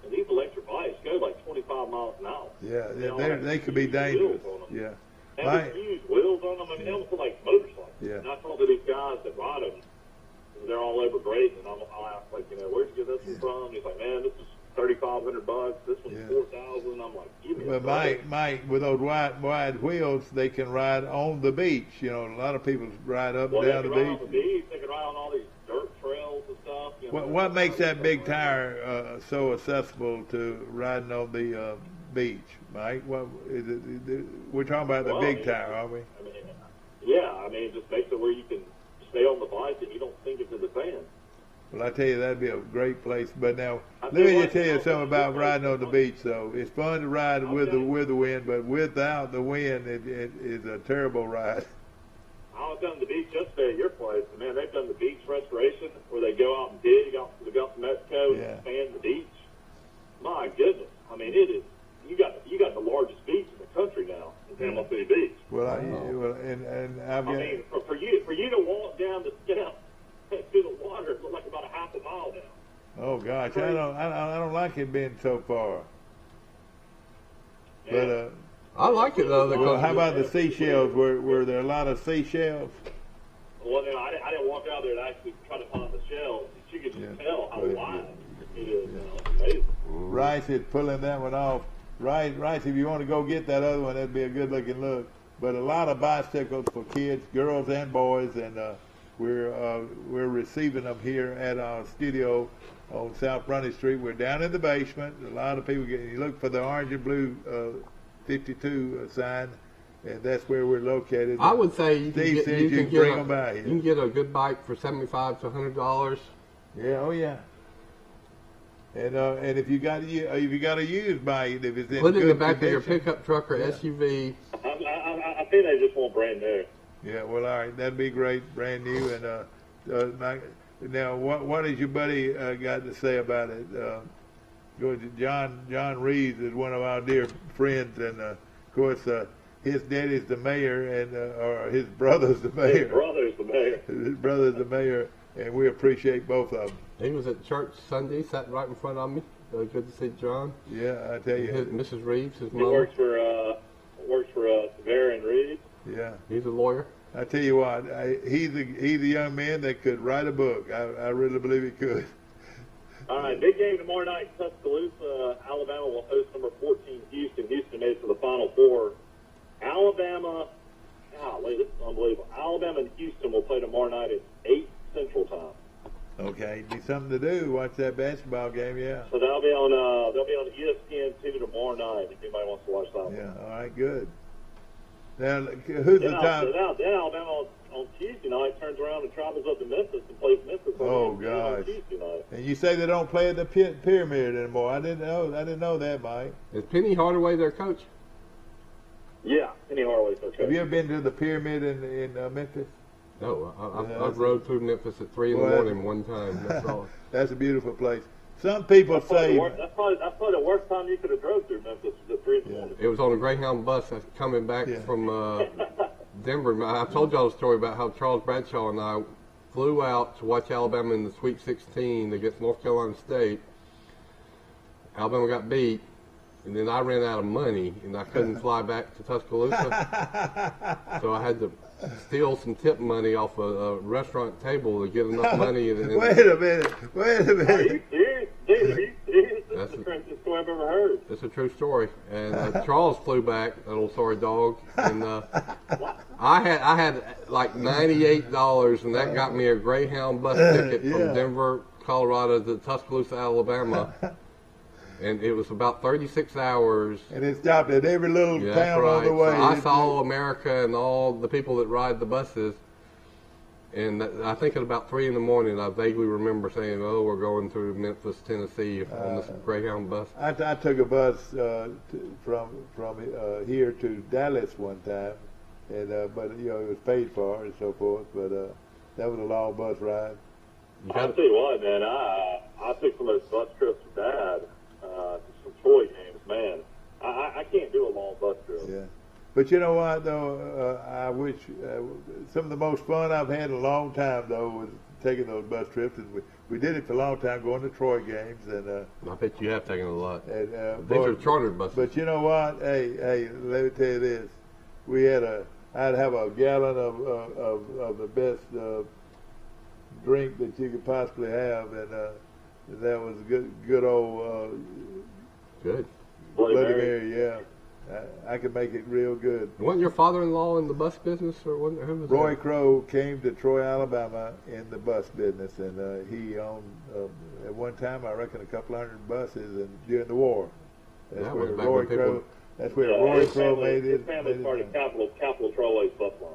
And these electric bikes go like 25 miles an hour. Yeah, they could be dangerous. Yeah. They have these huge wheels on them. I mean, they almost look like motorcycles. Yeah. And I talk to these guys that ride them, and they're all over grading, and I'll ask, like, where'd you get this one from? And he's like, man, this is $3,500. This one's $4,000. I'm like, give me a break. Mike, with those wide wheels, they can ride on the beach. A lot of people ride up and down the beach. On the beach. They can ride on all these dirt trails and stuff. What makes that big tire so accessible to riding on the beach, Mike? What is it? We're talking about the big tire, aren't we? It just makes it where you can stay on the bike and you don't sink into the sand. Well, I tell you, that'd be a great place. But now, let me just tell you something about riding on the beach, though. It's fun to ride with the wind, but without the wind, it is a terrible ride. I was down the beach yesterday at your place, and man, they've done the beach restoration where they go out and dig out to the Gulf of Mexico and expand the beach. My goodness, I mean, it is. You got the largest beach in the country now in Panama City Beach. Well, and I've got. I mean, for you to walk down the steps through the water, it looked like about a half a mile down. Oh gosh, I don't like it being so far. Yeah. But I like it though. Well, how about the seashells? Were there a lot of seashells? Well, no, I didn't walk out there to actually try to find the shells. You could just tell how wide it is. It's amazing. Rice is pulling that one off. Rice, if you want to go get that other one, that'd be a good-looking look. But a lot of bicycles for kids, girls and boys, and we're receiving them here at our studio on South Brunny Street. We're down in the basement. A lot of people you look for the orange and blue 52 sign, and that's where we're located. I would say you can get a good bike for $75 to $100. Yeah, oh yeah. And if you got a used bike, if it's in put it in the good back condition, of your pickup truck or SUV. I think they just want brand new. Yeah, well, all right, that'd be great, brand new. And now, what has your buddy got to say about it? John Reeves is one of our dear friends, and of course, his daddy's the mayor, and or his brother's the mayor. His brother's the mayor, and we appreciate both of them. He was at church Sunday, sat right in front of me. Good to see John. Yeah, I tell you. Mrs. Reeves, his mom. He works for Severa and Reeves. Yeah. He's a lawyer. I tell you what, he's a young man that could write a book. I really believe he could. All right, big game tomorrow night in Tuscaloosa. Alabama will host number 14 Houston. Houston made it to the Final Four. Alabama, this is unbelievable. Alabama and Houston will play tomorrow night at 8 Central Time. Okay, be something to do. Watch that basketball game, yeah. So they'll be on ESPN2 tomorrow night if anybody wants to watch that one. Yeah, all right, good. Now, who's the top? Then Alabama on Tuesday night turns around and travels up to Memphis and plays Memphis on Tuesday night. And you say they don't play at the Pyramid anymore. I didn't know that, Mike. Is Penny Hardaway their coach? Yeah, Penny Hardaway's their coach. Have you ever been to the Pyramid in Memphis? No, I've rode through Memphis at 3 in the morning one time. That's all. That's a beautiful place. Some people say that's probably the worst time you could have drove through Memphis was at 3 in the morning. It was on a Greyhound bus coming back from Denver. I told y'all a story about how Charles Bradshaw and I flew out to watch Alabama in the Sweet 16 against North Carolina State. Alabama got beat, and then I ran out of money, and I couldn't fly back to Tuscaloosa. So I had to steal some tip money off a restaurant table to get enough money. Wait a minute. Are you serious? Dude, are you serious? That's the craziest story I've ever heard. It's a true story. And Charles flew back, that little sorry dog, and I had like $98, and that got me a Greyhound bus ticket from Denver, Colorado to Tuscaloosa, Alabama. And it was about 36 hours. And it stopped at every little town on the way. So I saw America and all the people that ride the buses. And I think at about 3 in the morning, I vaguely remember saying, "Oh, we're going through Memphis, Tennessee on this Greyhound bus." I took a bus from here to Dallas one time, and but it was paid for and so forth. But that was a long bus ride. I'll tell you what, man. I took some of those bus trips with Dad to some Troy games. Man, I can't do a long bus trip. Yeah. But you know what, though? I wish some of the most fun I've had in a long time, though, was taking those bus trips. And we did it for a long time, going to Troy games. And I bet you have taken a lot. And, these are chartered buses. But you know what? Hey, let me tell you this. I'd have a gallon of the best drink that you could possibly have, and that was good old good Bloody Mary, yeah. I could make it real good. Wasn't your father-in-law in the bus business, or who was Roy that? Crow came to Troy, Alabama, in the bus business, and he owned at one time, I reckon, a couple hundred buses, and during the war. That's That where was back Roy when people- Crow. That's where Roy Crow made his family started Capital Trailways bus line.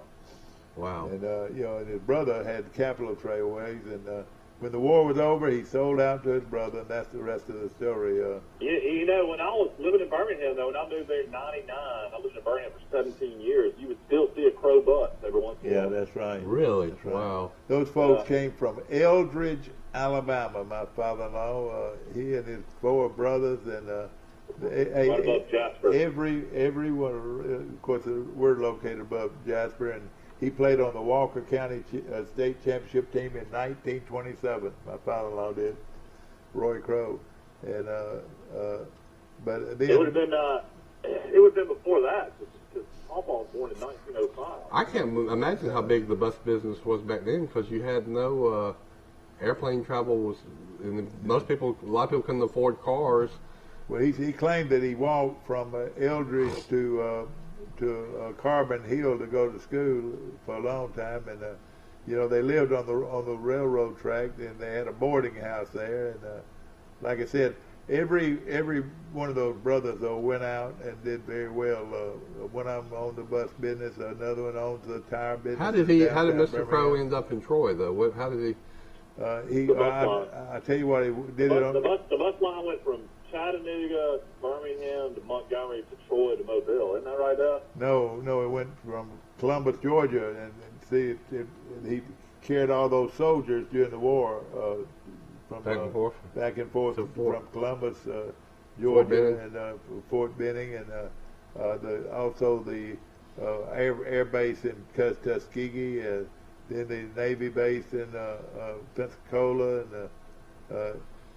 Wow. And and his brother had Capital Trailways, and when the war was over, he sold out to his brother, and that's the rest of the story. You know, when I was living in Birmingham, though, when I moved there in '99, I lived in Birmingham for 17 years. You would still see a Crow bus every once in a while. Yeah, that's right. Really? That's right. Wow. Those folks came from Eldridge, Alabama. My father-in-law, he and his 4 brothers, and Right above Jasper. every one. Of course, we're located above Jasper, and he played on the Walker County State Championship team in 1927. My father-in-law did, Roy Crow, and but then, it would have been before that, because Papa was born in 1905. I can't imagine how big the bus business was back then, because you had no airplane travel. A lot of people couldn't afford cars. Well, he claimed that he walked from Eldridge to Carbon Hill to go to school for a long time, and they lived on the railroad track, and they had a boarding house there, and like I said, every one of those brothers though went out and did very well. One of them owned the bus business, another one owns the tire business. How did Mr. Crow end up in Troy though? How did he? I tell you what, he did it on the bus line went from Chattanooga, Birmingham to Montgomery to Troy to Mobile. Isn't that right, Doug? No, it went from Columbus, Georgia, and see, he carried all those soldiers during the war from back and forth from Columbus, Georgia, and Fort Benning, and also the air base in Tuskegee, then the Navy base in Pensacola, and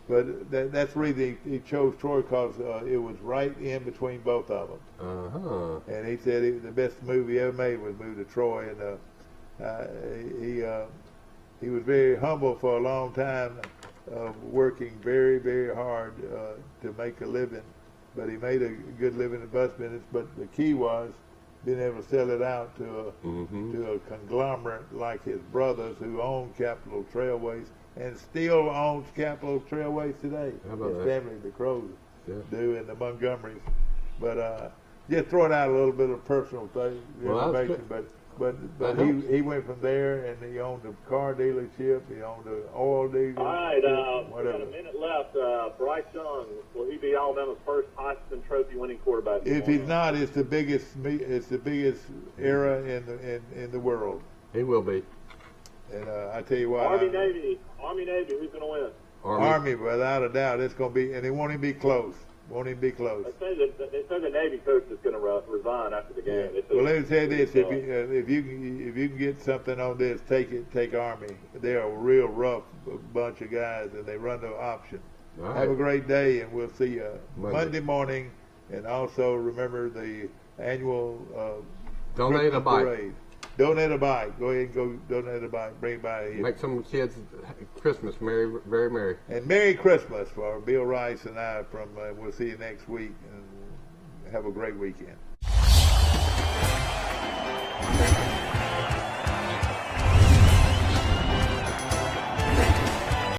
but that's the reason he chose Troy, because it was right in between both of them. And he said the best move he ever made was move to Troy, and he was very humble for a long time, working very, very hard to make a living. But he made a good living in the bus business. But the key was being able to sell it out to a conglomerate like his brothers, who owned Capital Trailways and still owns Capital Trailways today. His family, the Crows, do, and the Montgomerys. But just throwing out a little bit of personal information. But he went from there, and he owned a car dealership. He owned an oil dealership. All right, we got a minute left. Bryce Young, will he be Alabama's first Heisman Trophy winning quarterback? If he's not, it's the biggest era in the world. He will be. And I tell you what, Army Navy, who's going to win? Army, without a doubt, it's going to be, and it won't even be close. Won't even be close. They say the Navy coach is going to resign after the game. Yeah. Well, let me tell you this: if you can get something on this, take Army. They're a real rough bunch of guys, and they run no option. Right. Have a great day, and we'll see you Monday morning. And also remember the annual donate a bike. Parade. Donate a bike. Go ahead and go donate a bike. Bring it by here. Make some kids Christmas very merry. And Merry Christmas for Bill Rice and I. We'll see you next week, and have a great weekend.